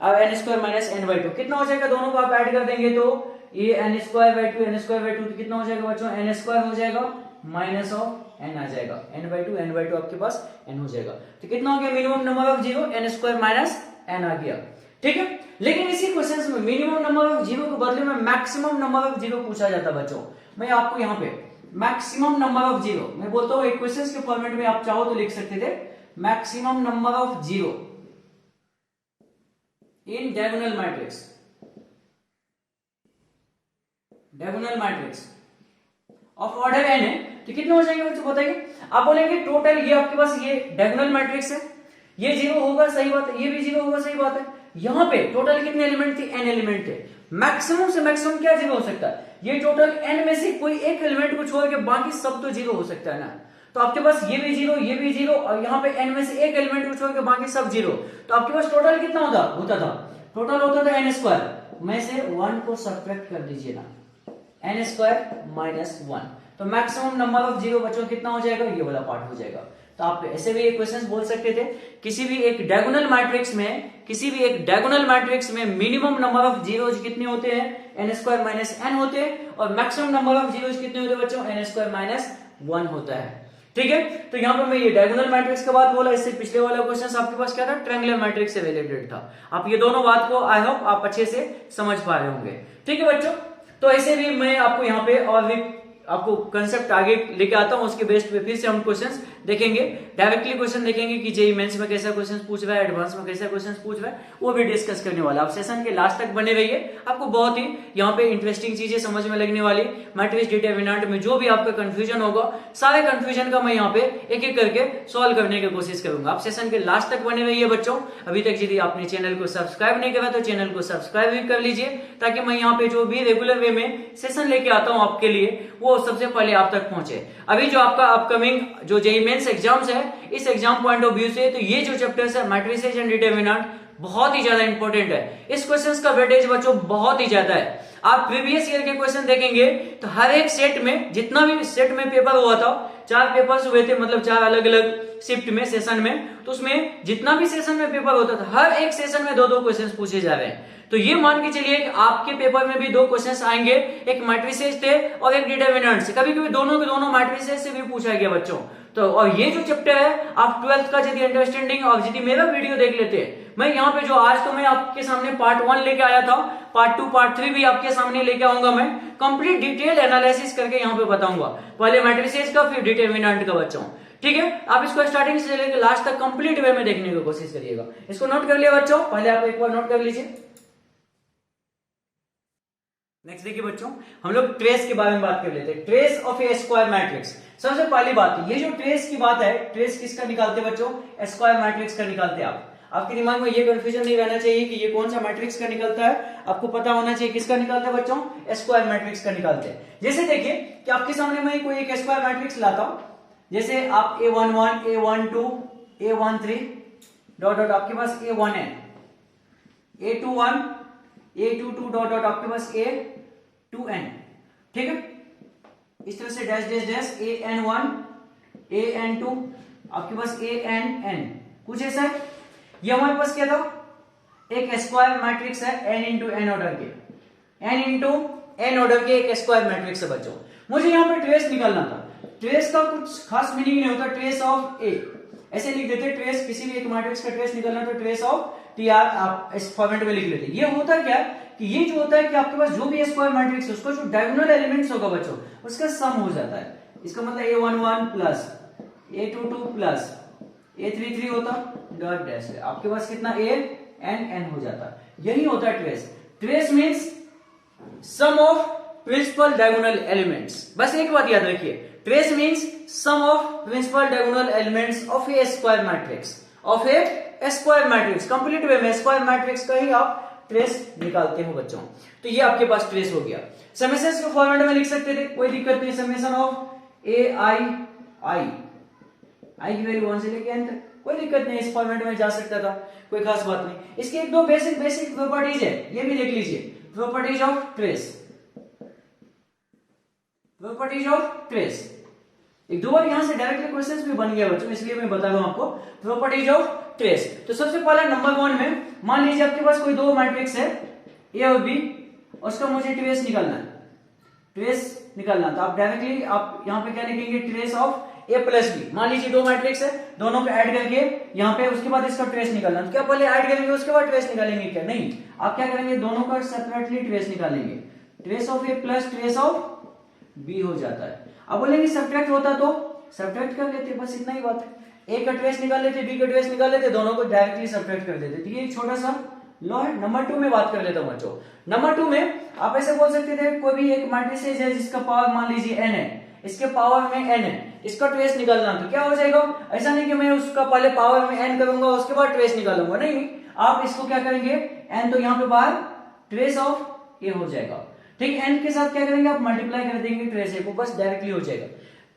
और n square minus n by 2 कितना हो जाएगा, दोनों को आप ऐड कर देंगे तो ये n square by 2 n square by 2 कितना हो जाएगा बच्चों, एन स्क्वायर हो जाएगा माइनस ऑफ एन आ जाएगा, एन बाई 2 आपके पास एन हो जाएगा। तो कितना हो गया minimum number of zero, N square minus N आ गया, ठीक है। लेकिन इसी क्वेश्चंस में मिनिमम नंबर ऑफ जीरो के बदले में मैक्सिमम नंबर ऑफ जीरो पूछा जाता बच्चों। मैं आपको यहाँ पे मैक्सिमम नंबर ऑफ जीरो, मैं बोलता हूं इक्वेशंस के फॉर्मेट में आप चाहो तो लिख सकते थे maximum number of zero in diagonal matrix, diagonal matrix of order n है तो कितने हो जाएंगे बच्चों बताइए। आप बोलेंगे टोटल ये आपके पास ये डायगोनल मैट्रिक्स है, ये जीरो होगा सही बात है, ये भी जीरो होगा सही बात है। यहां पे टोटल कितने एलिमेंट थे, एन एलिमेंट थे। मैक्सिमम से मैक्सिमम क्या जीरो हो सकता है, ये टोटल एन में से कोई एक एलिमेंट को छोड़ के बाकी सब तो जीरो हो सकता है ना। तो आपके पास ये भी जीरो, ये भी जीरो, और यहाँ पे एन में से एक एलिमेंट को छोड़ के बाकी सब जीरो, तो आपके पास टोटल कितना होता था टोटल होता था एन स्क्वायर में से 1 को सब्ट्रैक्ट कर दीजिए ना, एन स्क्वायर माइनस 1, तो मैक्सिमम नंबर ऑफ जीरो बच्चों कितना हो जाएगा, ये वाला पार्ट हो जाएगा। तो आप ऐसे भी क्वेश्चंस बोल सकते थे, किसी भी एक डायगोनल मैट्रिक्स में मिनिमम नंबर ऑफ जीरोज कितने होते हैं, एन स्क्वायर माइनस एन होते हैं, और मैक्सिमम नंबर ऑफ जीरोज कितने होते हैं बच्चों, एन स्क्वायर माइनस 1 होता है। ठीक है, तो यहां पर मैं ये डायगोनल मैट्रिक्स का बात बोला, इससे पिछले वाला क्वेश्चन आपके पास क्या था, ट्रायंगुलर मैट्रिक्स से रिलेटेड था। आप ये दोनों बात को आई होप आप अच्छे से समझ पा रहे होंगे। ठीक है बच्चों, तो ऐसे भी मैं आपको यहाँ पे और भी आपको कंसेप्ट आगे लेके आता हूं, उसके बेस पे फिर से हम क्वेश्चंस देखेंगे, डायरेक्टली क्वेश्चन देखेंगे कि जेईई मेंस में कैसा क्वेश्चन पूछ रहा है, एडवांस में कैसा क्वेश्चन पूछ रहा है, वो भी डिस्कस करने वाला। आप सेशन के लास्ट तक बने रहिए, आपको बहुत ही यहाँ पे इंटरेस्टिंग चीजें समझ में लगने वाली। मैट्रिक्स डिटरमिनेंट में जो भी आपका कंफ्यूजन होगा, सारे कंफ्यूजन का मैं यहाँ पे एक एक करके सॉल्व करने की कोशिश करूंगा। आप सेशन के लास्ट तक बने रहिए बच्चों। अभी तक यदि आपने चैनल को सब्सक्राइब नहीं करा तो चैनल को सब्सक्राइब भी कर लीजिए, ताकि मैं यहाँ पे जो भी रेगुलर वे में सेशन लेके आता हूँ आपके लिए, वो सबसे पहले आप तक पहुंचे। अभी जो आपका अपकमिंग जो जेईई मेंस एग्जाम्स है, इस एग्जाम पॉइंट ऑफ व्यू से तो ये जो चैप्टर्स है मैट्रिसेस एंड डिटरमिनेंट बहुत ही ज्यादा इंपॉर्टेंट है। इस क्वेश्चंस का वेटेज बच्चों बहुत ही ज्यादा है। आप प्रीवियस ईयर के क्वेश्चन देखेंगे तो हर एक सेट में, जितना भी सेट में पेपर हुआ था, 4 पेपर्स हुए थे, मतलब 4 अलग अलग शिफ्ट में सेशन में, तो उसमें जितना भी सेशन में पेपर होता था, हर एक सेशन में 2-2 क्वेश्चन पूछे जा रहे हैं। तो ये मान के चलिए कि आपके पेपर में भी 2 क्वेश्चंस आएंगे, एक मैट्रिसेस थे और एक डिटरमिनेंट से। कभी कभी दोनों के दोनों मैट्रिसेस से भी पूछा गया बच्चों। तो और ये जो चैप्टर है, आप 12th का यदि अंडरस्टैंडिंग और यदि मेरा वीडियो देख लेते हैं, मैं यहाँ पे जो आज तो मैं आपके सामने पार्ट 1 लेके आया था, पार्ट 2 पार्ट 3 भी आपके सामने लेके आऊंगा। मैं कंप्लीट डिटेल एनालिसिस करके यहाँ पे बताऊंगा, पहले मैट्रिसेस का फिर डिटरमिनेंट का बच्चों। ठीक है, आप इसको स्टार्टिंग से लेकर लास्ट तक कंप्लीट वे में देखने की कोशिश करिएगा। इसको नोट कर लिया बच्चों, पहले आप एक बार नोट कर लीजिए। नेक्स्ट देखिए बच्चों, हम लोग ट्रेस के बारे में बात कर लेते हैं। Trace of a square matrix. सबसे पहली बात, ये जो ट्रेस की बात है, ट्रेस किसका निकालते हैं बच्चों, स्क्वायर मैट्रिक्स का निकालते हैं। आपके दिमाग में ये कंफ्यूजन नहीं रहना चाहिए कि ये कौन सा मैट्रिक्स का निकलता है, आपको पता होना चाहिए किसका निकालता है बच्चों, स्क्वायर मैट्रिक्स का निकालते हैं। जैसे देखिए कि आपके सामने मैं कोई एक स्क्वायर मैट्रिक्स लाता हूं, जैसे आप A11, A12, A13 dot dot आपके पास A1 है, A21, A22 डॉट डॉट आपके पास A2n। ठीक है, इस तरह से dash dash dash AN1, AN2 आपके पास ANN, कुछ ऐसा है। ये हमारे पास क्या था, एक स्क्वायर मैट्रिक्स है n इंटू n ऑर्डर के, n इंटू n ऑर्डर के एक स्क्वायर मैट्रिक्स है बच्चों। मुझे यहाँ पे ट्रेस निकालना था। ट्रेस का कुछ खास मीनिंग नहीं होता, ट्रेस ऑफ ए ऐसे लिख देते, ट्रेस किसी भी एक मैट्रिक्स का ट्रेस निकालना तो ट्रेस ऑफ TR आप इस फॉर्मेट में लिख लेते। ये होता क्या कि ये जो होता है कि आपके पास जो भी स्क्वायर मैट्रिक्स है, उसका जो डायगोनल एलिमेंट्स होगा बच्चों, उसका सम हो जाता है। इसका मतलब A11 plus A22 plus A33 होता डॉट डैश है, आपके पास कितना ANN हो जाता। यही होता है trace. Trace means sum of principal diagonal elements. बस एक बात याद रखिए, trace means sum of principal diagonal elements of a square matrix, of a square matrix. Complete way में स्क्वायर मैट्रिक्स का ही आप ट्रेस निकालते हो बच्चों। तो ये आपके पास ट्रेस हो गया। समेशन के फॉर्मेट में लिख सकते थे, कोई दिक्कत नहीं। समेशन ऑफ आई की वैल्यू 1 से लेके n तक, कोई दिक्कत नहीं, इस फॉर्मेट में जा सकता था, कोई खास बात नहीं। इसके एक दो बेसिक प्रॉपर्टीज है, ये भी देख लीजिए। Properties of trace, properties of trace. एक दो बार यहां से डायरेक्टली क्वेश्चंस भी बन गया बच्चों, इसलिए मैं बता रहा हूं आपको। प्रॉपर्टीज ऑफ ट्रेस, तो सबसे पहले नंबर 1 में मान लीजिए आपके पास कोई दो मैट्रिक्स है ए और बी, उसका मुझे ट्रेस निकालना है। ट्रेस निकालना तो आप डायरेक्टली आप यहां पे क्या लिखेंगे, trace of A plus B. मान लीजिए दो मैट्रिक्स है, दोनों को ऐड करके यहाँ पे उसके बाद इसका ट्रेस निकालना। तो क्या पहले ऐड करेंगे उसके बाद ट्रेस निकालेंगे क्या? नहीं, आप क्या करेंगे, दोनों का सेपरेटली ट्रेस निकालेंगे। Trace of A plus trace of B हो जाता है। अब बोलेंगे सब्ट्रैक्ट होता तो सब्ट्रैक्ट कर लेते, बस इतना ही बात है। ए का ट्रेस निकाल लेते, बी का ट्रेस निकाल लेते, दोनों को डायरेक्टली सब्ट्रैक्ट कर देते। तो ये एक छोटा सा लॉ है। नंबर 2 में बात कर लेता हूं बच्चों। नंबर 2 में आप ऐसे बोल सकते थे कोई भी एक मैट्रिसेस है जिसका पावर मान लीजिए n है, इसके पावर में n है, इसका ट्रेस निकालना, तो क्या हो जाएगा, ऐसा नहीं कि मैं उसका पहले पावर में n करूंगा उसके बाद ट्रेस निकालूंगा, नहीं, आप इसको क्या करेंगे, n तो यहाँ पे बाहर ट्रेस ऑफ a हो जाएगा, ठीक। n के साथ क्या करेंगे आप मल्टीप्लाई कर देंगे ट्रेस a को, बस डायरेक्टली हो जाएगा।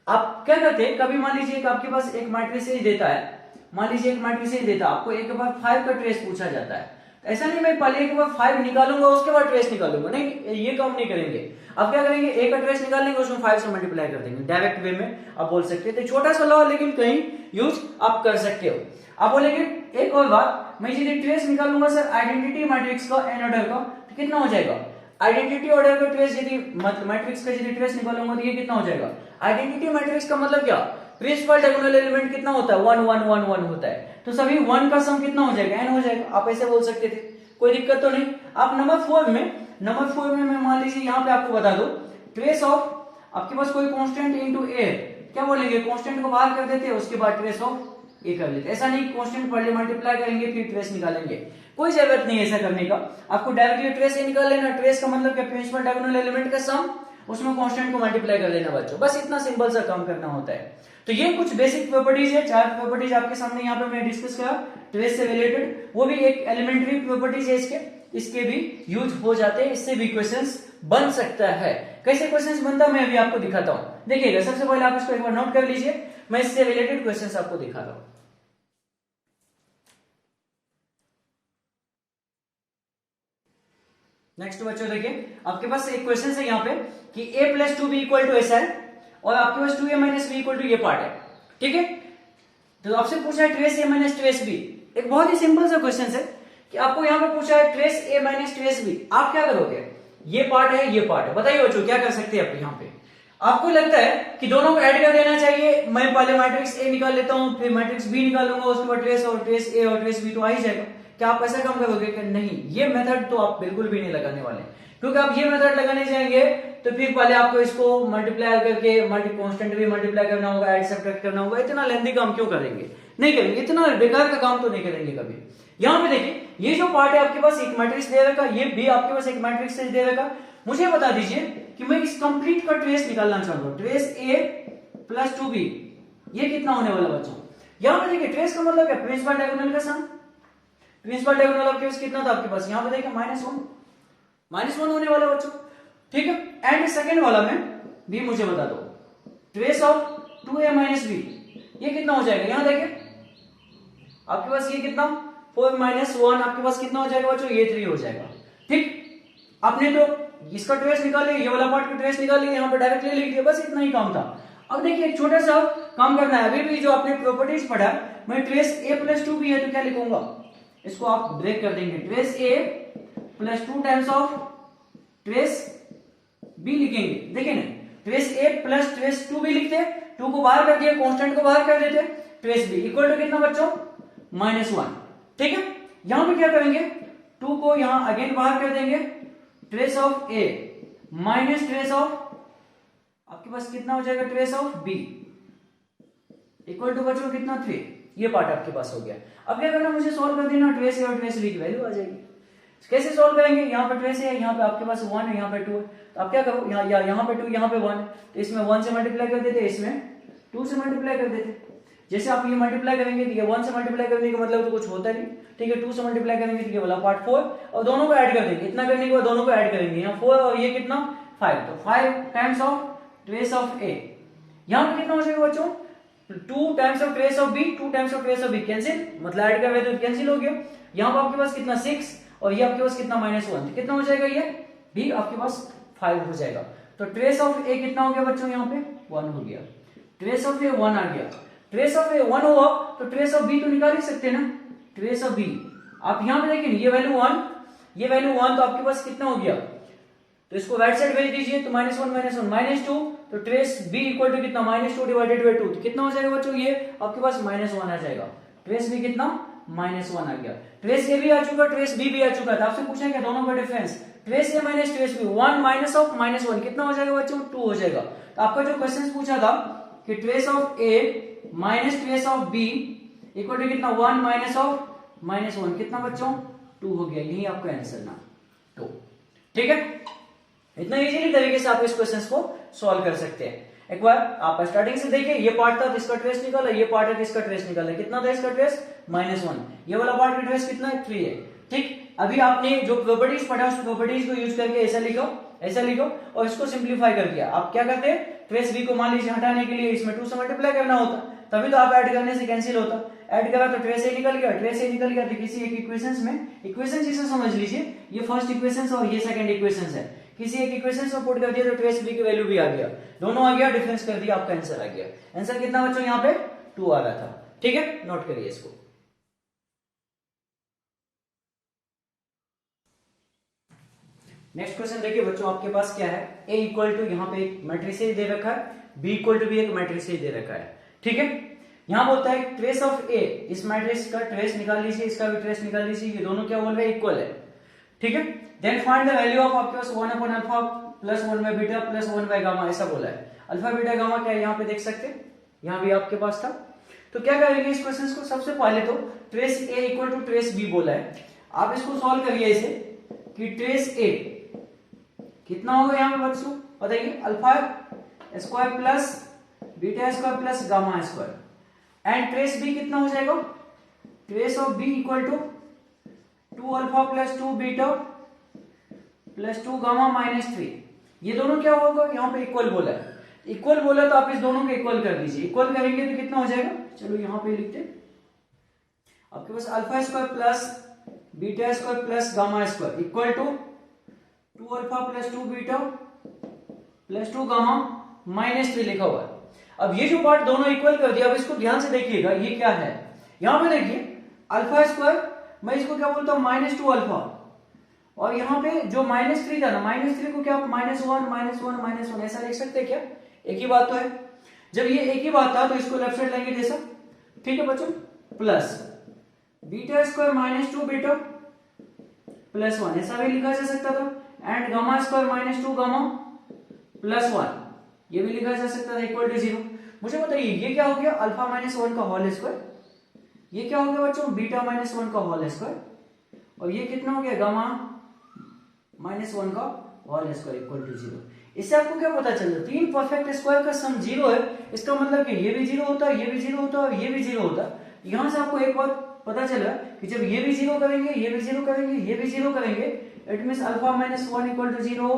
आप क्या करते हैं, कभी मान लीजिए आपके पास एक मैट्रिसेस देता है, मान लीजिए एक मैट्रिसेस देता है आपको, एक के बाद 5 का ट्रेस पूछा जाता है, ऐसा नहीं मैं पहले एक बार 5 निकालूंगा उसके बाद ट्रेस निकालूंगा, नहीं, ये काम नहीं करेंगे। अब क्या करेंगे, ए का ट्रेस निकाल लेंगे, उसमें 5 से मल्टीप्लाई कर देंगे, डायरेक्ट वे में आप बोल सकते हैं। तो छोटा सा लॉ लेकिन कहीं यूज आप कर सकते हो। आप बोलेंगे एक और बात, मैं यदि ट्रेस निकालूंगा सर आइडेंटिटी मैट्रिक्स का एन ऑर्डर का, तो कितना हो जाएगा, आइडेंटिटी ऑर्डर का ट्रेस यदि मैट्रिक्स का यदि ट्रेस निकालूंगा तो ये कितना हो जाएगा, आइडेंटिटी मैट्रिक्स का मतलब क्या, प्रिंसिपल डायगोनल एलिमेंट कितना होता है, 1 1 1 1 होता है, तो सभी 1 का सम कितना हो जाएगा, n हो जाएगा। आप ऐसे बोल सकते थे, कोई दिक्कत तो नहीं। आप नंबर 4 में मैं मान लीजिए यहाँ पे आपको बता दो, ट्रेस ऑफ आपके पास कोई कांस्टेंट इनटू a, क्या बोलेंगे, कांस्टेंट को बाहर कर देते हैं, उसके बाद ट्रेस ऑफ a कर लेते, ऐसा नहीं कांस्टेंट पहले मल्टीप्लाई करेंगे फिर ट्रेस निकालेंगे, कोई जरूरत नहीं है ऐसा करने का। आपको डायरेक्टली ट्रेस a निकाल लेना, ट्रेस का मतलब क्या, प्रिंसिपल डायगोनल एलिमेंट का सम, उसमें कांस्टेंट को मल्टीप्लाई कर देना बच्चों, बस इतना सिंपल सा काम करना होता है। तो ये कुछ बेसिक प्रॉपर्टीज है, 4 प्रॉपर्टीज आपके सामने यहाँ पे मैं डिस्कस करा ट्रेस से रिलेटेड, वो भी एक एलिमेंट्री प्रॉपर्टीज है इसके भी यूज हो जाते हैं, इससे भी क्वेश्चंस बन सकता है। कैसे क्वेश्चंस बनता है मैं अभी आपको दिखाता हूं, देखिएगा। सबसे पहले आप इसको एक बार नोट कर लीजिए, मैं इससे रिलेटेड क्वेश्चंस आपको दिखा रहा हूं। नेक्स्ट बच्चों देखिए, आपके पास एक क्वेश्चन है यहाँ पे कि a plus 2b equal to ऐसा है, और आपके पास 2a minus b equal to ये पार्ट है, ठीक है। तो आपसे पूछा है trace a minus trace b, एक बहुत ही सिंपल सा क्वेश्चन है कि आपको यहाँ पे पूछा है trace a minus trace b, आप क्या करोगे, ये पार्ट है ये पार्ट है, बताइए बच्चों क्या कर सकते हैं आप यहाँ पे। आपको लगता है कि दोनों को ऐड कर देना चाहिए, मैं पहले मैट्रिक्स a निकाल लेता हूँ फिर मैट्रिक्स b निकालूंगा, उसके बाद ट्रेस और ट्रेस a और ट्रेस b तो आ ही जाएगा, क्या आप ऐसा काम करोगे कि नहीं, ये मेथड तो आप बिल्कुल भी नहीं लगाने वाले, क्योंकि आप ये मेथड लगाने जाएंगे तो फिर पहले आपको इसको मल्टीप्लाई करके कांस्टेंट भी मल्टीप्लाई करना होगा, ऐड सब्ट्रैक्ट करना होगा, इतना लेंथी काम क्यों करेंगे, नहीं करेंगे, इतना बेकार का काम तो नहीं करेंगे कभी। यहाँ पे देखिए, ये जो पार्ट है आपके पास एक मैट्रिक्स दे रखा, ये भी आपके पास एक मैट्रिक्स दे रखा, मुझे बता दीजिए कि मैं इस कंप्लीट का ट्रेस निकालना चाहूंगा, ट्रेस a प्लस 2b, ये कितना होने वाला बच्चों। यहाँ पे देखिए ट्रेस का मतलब क्या, प्रिंसिपल डायगोनल का सम, प्रिंसिपल डायगोनल आपके पास कितना था आपके पास, यहाँ पे देखिए -1 होने वाला बच्चों, ठीक है। एंड सेकंड वाला में भी मुझे बता दो, trace of 2a minus b, ये कितना हो जाएगा, यहाँ देखिए आपके पास ये कितना 4 माइनस 1, आपके पास कितना हो जाएगा बच्चों, ये 3 हो जाएगा, ठीक। आपने तो इसका ट्रेस निकाल लिया, ये वाला पार्ट का ट्रेस निकाल लिया, यहाँ पर डायरेक्टली लिख दिया, बस इतना ही काम था। अब देखिए एक छोटा सा काम करना है, अभी भी जो आपने प्रॉपर्टीज पढ़ा, मैं ट्रेस a प्लस 2b है तो क्या लिखूंगा, इसको आप ब्रेक कर देंगे, trace a plus 2 times of trace b लिखेंगे, देखिए ना, trace a plus trace 2b लिखते, 2 को बाहर कर दिया, कांस्टेंट को बाहर कर देते, ट्रेस b इक्वल टू कितना बच्चों, -1, ठीक है। यहां पे क्या करेंगे, 2 को यहां अगेन बाहर कर देंगे, trace of a minus trace of आपके पास कितना हो जाएगा, trace of b equal to बच्चों कितना 3, ये पार्ट आपके पास हो गया। अब क्या करना, मुझे सॉल्व कर देना, ट्रेस a और ट्रेस b की वैल्यू आ जाएगी। कैसे सॉल्व करेंगे, यहाँ पे ट्रेस है, यहाँ पे आपके पास 1 है, यहाँ पे 2 है, तो आप क्या करो, यहाँ पे 2 यहाँ पे 1, तो इसमें 1 से मल्टीप्लाई कर देते, इसमें 2 से मल्टीप्लाई कर देते। जैसे आप ये मल्टीप्लाई करेंगे तो ये 1 से मल्टीप्लाई करने का मतलब तो कुछ होता नहीं, ठीक है। 2 से मल्टीप्लाई करेंगे तो ये वाला पार्ट 4, और दोनों को ऐड कर देंगे, इतना करने के बाद दोनों को ऐड करेंगे, यहाँ 4 और ये कितना 5, तो 5 times of trace of a, यहाँ पे कितना हो जाएगा बच्चों, 2 times of trace of b, 2 times of trace of b, cancel, मतलब ऐड कर रहे तो कैंसिल हो गया। यहाँ पे आपके पास कितना 6 और ये आपके पास कितना -1, तो कितना हो जाएगा, ये भी आपके पास 5 हो जाएगा। तो ट्रेस ऑफ a कितना हो गया बच्चों, यहाँ पे 1 हो गया, ट्रेस ऑफ a 1 आ गया, ट्रेस ऑफ a 1 हुआ तो ट्रेस ऑफ b तो निकाल ही सकते हैं ना, ट्रेस ऑफ b आप यहाँ पे देखिए, ये वैल्यू 1, ये वैल्यू 1, तो आपके पास कितना हो गया, तो इसको राइट साइड भेज दीजिए, तो -1 -2, तो ट्रेस b इक्वल टू कितना, -2 डिवाइडेड बाय 2, तो कितना हो जाएगा बच्चों, ये आपके पास -1 आ जाएगा, ट्रेस b कितना -1 आ गया। ट्रेस ए भी आ चुका, ट्रेस बी भी आ चुका था। आपसे पूछा क्या दोनों का difference, trace A minus trace B, 1 minus of -1 कितना हो जाएगा बच्चों, 2 हो जाएगा। तो आपका जो क्वेश्चन पूछा था कि trace of A minus trace of B equal to कितना, 1 माइनस ऑफ -1 कितना बच्चों, 2 हो गया। यही आपका आंसर ना, तो ठीक है। इतना इजीली तरीके से आप इस क्वेश्चन को सॉल्व कर सकते हैं। एक बार आप स्टार्टिंग से देखिए, ये पार्ट था तो इसका ट्रेस निकाला, ये पार्ट है तो इसका ट्रेस निकाला, कितना था इसका ट्रेस, -1। ये वाला पार्ट का ट्रेस कितना है, 3 है। ठीक, अभी आपने जो प्रॉपर्टीज पढ़ा उस प्रॉपर्टीज को यूज करके ऐसा लिखो और इसको सिंप्लीफाई कर दिया। आप क्या करते हैं, ट्रेस बी को मान लीजिए हटाने के लिए इसमें 2 से मल्टीप्लाई करना होता, तभी तो आप ऐड करने से कैंसिल होता। ऐड करा तो ट्रेस ए निकल गया, ट्रेस ए निकल गया तो किसी एक इक्वेशंस में, इक्वेशन जिसे समझ लीजिए ये फर्स्ट इक्वेशन और ये सेकंड इक्वेशन है, किसी एक इक्वेशन में पुट कर दिया तो ट्रेस बी की वैल्यू भी आ गया, दोनों आ गया, डिफरेंस कर दिया, आपका आंसर आ गया। आंसर कितना बच्चों यहाँ पे 2 आ रहा था। ठीक है, नोट करिए इसको। नेक्स्ट क्वेश्चन देखिए बच्चों, आपके पास क्या है, a इक्वल टू यहाँ पे एक मैट्रिसेज दे रखा है, b इक्वल टू भी एक मैट्रिसेज दे रखा है। ठीक है, यहाँ बोलता है ट्रेस ऑफ a, इस मैट्रिक्स का ट्रेस निकाल लीजिए, इसका भी ट्रेस निकाल लीजिए, ये दोनों क्या बोल रहे हैं, इक्वल है। ठीक है, then find the value of आपके पास 1 upon alpha plus 1 by beta plus 1 by gamma, ऐसा बोला है। अल्फा बीटा गामा क्या है यहाँ पे देख सकते हैं, यहाँ भी आपके पास था। तो क्या करेंगे इस क्वेश्चन को, सबसे पहले तो trace a equal to trace b बोला है, आप इसको सॉल्व करिए इसे कि ट्रेस a कितना होगा यहाँ पे बच्चों बताइए, alpha square plus beta square plus gamma square, and trace b कितना हो जाएगा, trace of b equal to 2 alpha plus 2 beta plus 2 gamma minus 3। ये दोनों क्या होगा, यहाँ पे इक्वल बोला है, इक्वल बोला तो आप इस दोनों को इक्वल कर दीजिए, इक्वल करेंगे तो कितना हो जाएगा, चलो यहाँ पे लिखते हैं, आपके पास alpha square plus beta square plus gamma square equal to 2 alpha plus 2 beta plus 2 gamma minus 3 लिखा हुआ है। अब ये जो पार्ट दोनों इक्वल कर दिया, अब इसको ध्यान से देखिएगा, ये क्या है, यहां पे देखिए अल्फा स्क्वायर, मैं इसको क्या बोलता हूं, -2 अल्फा, और यहाँ पे जो -3 था ना, -3 को क्या आप -1 ऐसा लिख सकते हैं क्या, एक ही बात तो है। जब ये एक ही बात था तो इसको लेफ्ट साइड लेंगे जैसा, ठीक है बच्चों, plus beta square -2 beta plus 1 ऐसा भी लिखा जा सकता था, and gamma square -2 gamma plus 1 ये भी लिखा जा सकता था इक्वल टू 0। मुझे बताइए ये क्या हो गया, अल्फा -1 का होल स्क्वायर, ये क्या हो गया बच्चों, बीटा -1 का होल स्क्वायर, और ये कितना हो गया, गामा -1 का होल स्क्वायर इक्वल टू 0। इससे आपको क्या पता चल रहा है, 3 परफेक्ट स्क्वायर का सम 0 है, इसका मतलब कि ये भी 0 होता है, ये भी 0 होता है और ये भी 0 होता है। यहां से आपको एक बात पता चला कि जब ये भी 0 करेंगे, ये भी 0 करेंगे, ये भी 0 करेंगे, it means alpha -1 equal to 0,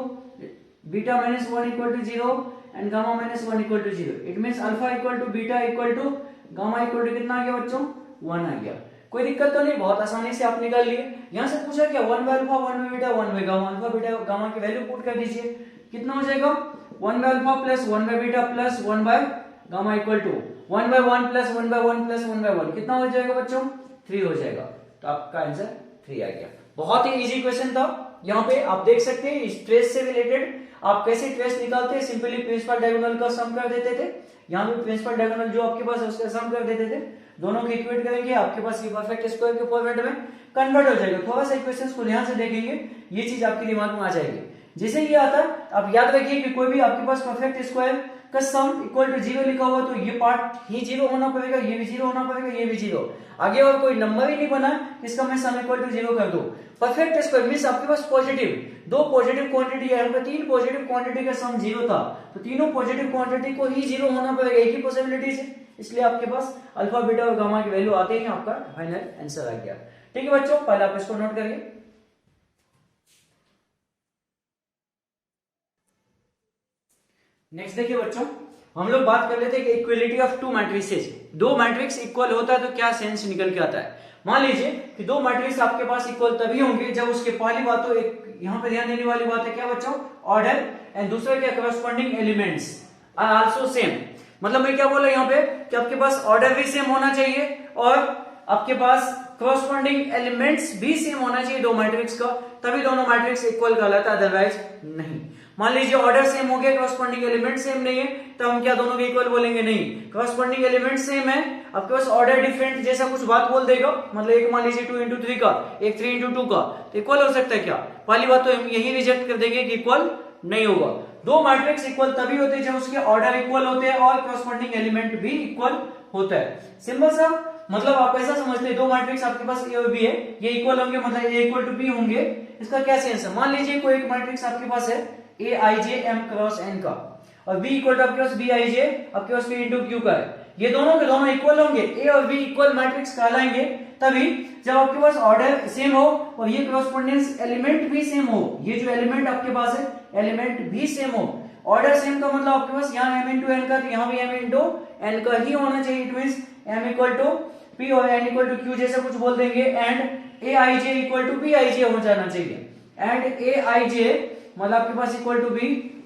beta -1 equal to 0 and gamma -1 equal to 0। It means alpha equal to beta equal to gamma equal to कितना आ गया बच्चों, 1 आ गया। कोई दिक्कत तो नहीं, बहुत आसानी से आप निकाल लिए। यहां से पूछा क्या, 1 by alpha 1 by beta 1 by gamma, alpha beta gamma की वैल्यू पुट कर दीजिए, कितना हो जाएगा, 1 by alpha plus 1 by beta plus 1 by gamma equal to 1 by 1 plus 1 by 1 plus 1 by 1 कितना हो जाएगा बच्चों, 3 हो जाएगा। तो आपका आंसर 3 आ गया। बहुत ही इजी क्वेश्चन था। यहाँ पे आप देख सकते हैं ट्रेस से रिलेटेड आप कैसे ट्रेस निकालते हैं, सिंपली प्रिंसिपल डायगोनल का सम कर देते थे, यहाँ पे प्रिंसिपल डायगोनल जो आपके पास है उसका सम कर देते थे, दोनों को इक्वेट करेंगे, आपके पास ये परफेक्ट स्क्वायर के फॉर्मेट में कन्वर्ट हो जाएगा। थोड़ा सा इक्वेशंस को ध्यान से देखेंगे, ये चीज आपके दिमाग में आ जाएगी। जैसे ये आता है आप याद रखिए कि कोई भी आपके पास परफेक्ट स्क्वायर का सम इक्वल टू 0 लिखा हुआ तो ये पार्ट ही 0 होना पड़ेगा, ये भी 0 होना पड़ेगा, ये भी 0, आगे और कोई नंबर ही नहीं बना इसका मैं सम इक्वल टू 0 कर दूं। परफेक्ट स्क्वायर मींस आपके पास पॉजिटिव, 2 पॉजिटिव क्वांटिटी है, यहाँ पे 3 पॉजिटिव क्वांटिटी का सम 0 था, तो तीनों पॉजिटिव क्वांटिटी को ही 0 होना पड़ेगा, एक ही पॉसिबिलिटी है, इसलिए आपके पास अल्फा बीटा और गामा की वैल्यू आते ही आपका फाइनल आंसर आ गया। ठीक है बच्चों, पहले आप इसको नोट करिए। नेक्स्ट देखिए बच्चों, हम लोग बात कर लेते हैं कि equality of 2 matrices, 2 matrix equal होता है तो क्या सेंस निकल के आता है। मान लीजिए कि 2 मैट्रिक्स आपके पास इक्वल तभी होंगे जब उसके पहली बात तो एक यहां पे ध्यान देने वाली बात है क्या बच्चों, ऑर्डर, एंड दूसरा क्या, corresponding elements are also same. मतलब मैं क्या बोला यहाँ पे कि आपके पास ऑर्डर भी सेम होना चाहिए और आपके पास करस्पॉन्डिंग एलिमेंट्स भी सेम होना चाहिए 2 मैट्रिक्स का, तभी दोनों मैट्रिक्स इक्वल कहलाता है, अदरवाइज नहीं। मान लीजिए ऑर्डर सेम हो गया, कॉरस्पॉन्डिंग एलिमेंट सेम नहीं है, तो हम क्या दोनों के इक्वल बोलेंगे? नहीं, कॉरस्पॉन्डिंग एलिमेंट सेम है, आपके पास ऑर्डर डिफरेंट जैसा कुछ बात बोल देगा, मतलब एक मान लीजिए 2 into 3 का, एक 3 into 2 का, तो इक्वल हो सकता है क्या? पहली बात तो हम यही रिजेक्ट कर देंगे कि इक्वल नहीं होगा। दो मैट्रिक्स इक्वल तभी होते हैं जब उसके ऑर्डर इक्वल होते हैं और कॉरस्पॉन्डिंग एलिमेंट भी इक्वल होता है। सिंपल सा, मतलब आप ऐसा समझते हैं, दो मैट्रिक्स आपके पास ए और बी है, ये इक्वल होंगे, मतलब ए इक्वल टू बी होंगे। इसका क्या सेंस है? मान लीजिए कोई एक मैट्रिक्स आपके पास है ए I J M cross N का, और बी इक्वल टू आपके पास बी आई जे आपके पास पी इंटू क्यू का है। ये दोनों के दोनों इक्वल होंगे, ए और बी इक्वल मैट्रिक्स कहलाएंगे तभी जब आपके पास ऑर्डर सेम हो और ये कॉरस्पॉन्डेंस एलिमेंट भी सेम हो। ये जो एलिमेंट आपके पास है, एलिमेंट भी सेम हो। ऑर्डर सेम का मतलब आपके पास यहाँ m इंटू एन का, तो यहाँ भी m इंटू एन का ही होना चाहिए। It means m equal to p और n इक्वल टू q जैसा कुछ बोल देंगे, and a i j equal to b i j हो जाना चाहिए। एंड a i j मतलब आपके पास equal to b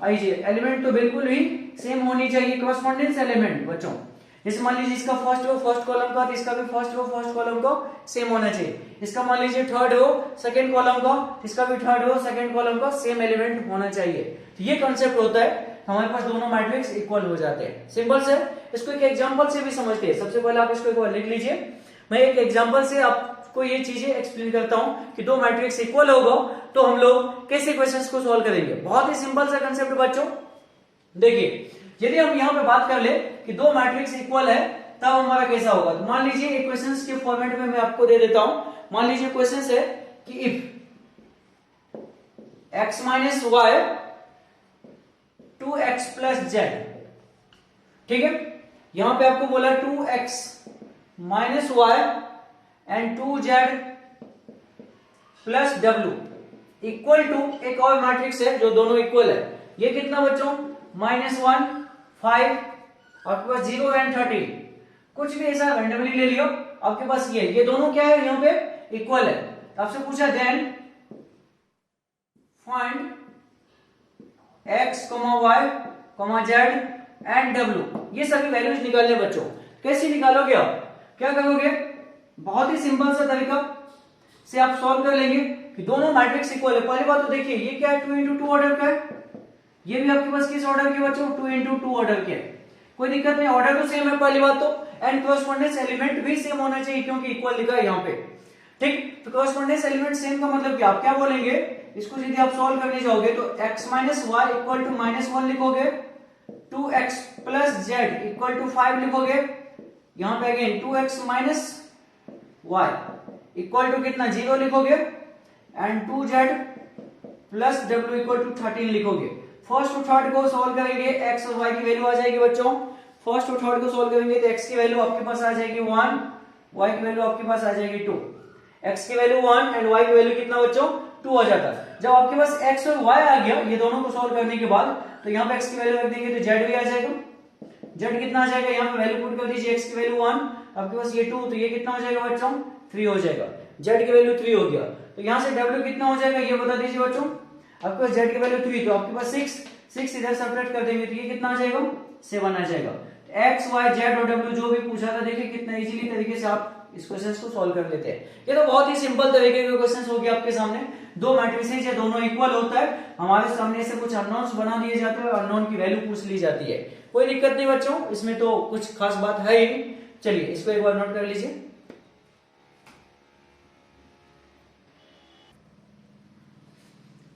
i j, element तो बिल्कुल भी सेम होनी चाहिए, कॉरस्पॉन्डेंस एलिमेंट बच्चों। जैसे मान लीजिए इसका फर्स्ट रो फर्स्ट कॉलम का, तो इसका भी फर्स्ट रो फर्स्ट कॉलम का सेम होना चाहिए। इसका मान लीजिए थर्ड रो सेकंड कॉलम का, इसका भी थर्ड रो सेकंड कॉलम का सेम एलिमेंट होना चाहिए। तो ये कॉन्सेप्ट होता है, हमारे पास दोनों मैट्रिक्स इक्वल हो जाते हैं। सिंपल से इसको एक एग्जांपल से भी समझते हैं। सबसे पहले आप इसको एक बार लिख लीजिए, मैं एक एग्जांपल से आपको ये चीजें एक्सप्लेन करता हूं कि दो मैट्रिक्स इक्वल होगा तो हम लोग कैसे क्वेश्चंस को सॉल्व करेंगे। बहुत ही सिंपल सा कंसेप्ट बच्चों। देखिए, यदि हम यहाँ पे बात कर ले कि दो मैट्रिक्स इक्वल है तब हमारा कैसा होगा, तो मान लीजिए इक्वेशंस के फॉर्मेट में मैं आपको दे देता हूं। मान लीजिए क्वेश्चन है कि if x minus y 2x plus z, ठीक है, यहां पे आपको बोला 2x minus y and 2z plus w equal to एक और मैट्रिक्स है जो दोनों इक्वल है। ये कितना बच्चों? -1 5 आपके पास 0 एंड 13, कुछ भी ऐसा रैंडमली ले लियो आपके पास। ये दोनों क्या है? यहाँ पे इक्वल है। तो आपसे पूछा then find x, y, z and w, ये सभी वैल्यूज निकालने बच्चों। कैसे निकालोगे आप? क्या करोगे? बहुत ही सिंपल सा तरीका से आप सॉल्व कर लेंगे कि दोनों मैट्रिक्स इक्वल है। पहली बात तो देखिए, ये क्या है? 2 into 2 ऑर्डर का है, ये भी आपके पास किस ऑर्डर के बच्चों? 2 into 2 ऑर्डर के। कोई दिक्कत नहीं, ऑर्डर तो सेम है पहली बात तो, एंड कॉरस्पॉन्डेंस एलिमेंट भी सेम होना चाहिए क्योंकि इक्वल लिखा है यहाँ पे, ठीक। तो कॉरस्पॉन्डेंस एलिमेंट सेम का मतलब क्या? आप क्या बोलेंगे? इसको यदि आप सॉल्व करने जाओगे तो x minus y equal to -1 लिखोगे, 2x plus Z equal to 5 लिखोगे, यहाँ पे again 2x minus y equal to कितना? 0 लिखोगे, and 2z plus w equal to 13 लिखोगे। फर्स्ट और थर्ड को सॉल्व करेंगे, x और y की वैल्यू आ जाएगी बच्चों। फर्स्ट और थर्ड को सॉल्व करेंगे तो x की वैल्यू आपके पास आ जाएगी 1, y की वैल्यू आपके पास आ जाएगी 2। x की वैल्यू 1 एंड y की वैल्यू कितना बच्चों? 2 हो जाता है। जब आपके पास x और y आ गया ये दोनों को सॉल्व करने के बाद, तो यहाँ पे x की वैल्यू रख देंगे तो z भी आ जाएगा। z कितना आ जाएगा? यहाँ पे वैल्यू पुट कर दीजिए, x की वैल्यू 1, आपके पास ये 2, तो ये कितना हो जाएगा बच्चों? 3 हो जाएगा। z की वैल्यू 3 हो गया, तो यहाँ से w कितना हो जाएगा ये बता दीजिए बच्चों। आपके पास z की वैल्यू 3, तो आपके पास 6 इधर सेपरेट कर देंगे तो ये कितना आ जाएगा? 7 आ जाएगा। x, y, z और w जो भी पूछा था, देखिए कितना इजीली तरीके से आप इस क्वेश्चन को सॉल्व कर लेते हैं। ये तो बहुत ही सिंपल तरीके के क्वेश्चन हो गए आपके सामने। दो मैट्रिसेस है, दोनों इक्वल होता है, हमारे सामने से कुछ अननोन्स बना दिए जाते हैं और अननोन की वैल्यू पूछ ली जाती है। कोई दिक्कत नहीं बच्चों, इसमें तो कुछ खास बात है ही। चलिए इसको एक बार नोट कर लीजिए।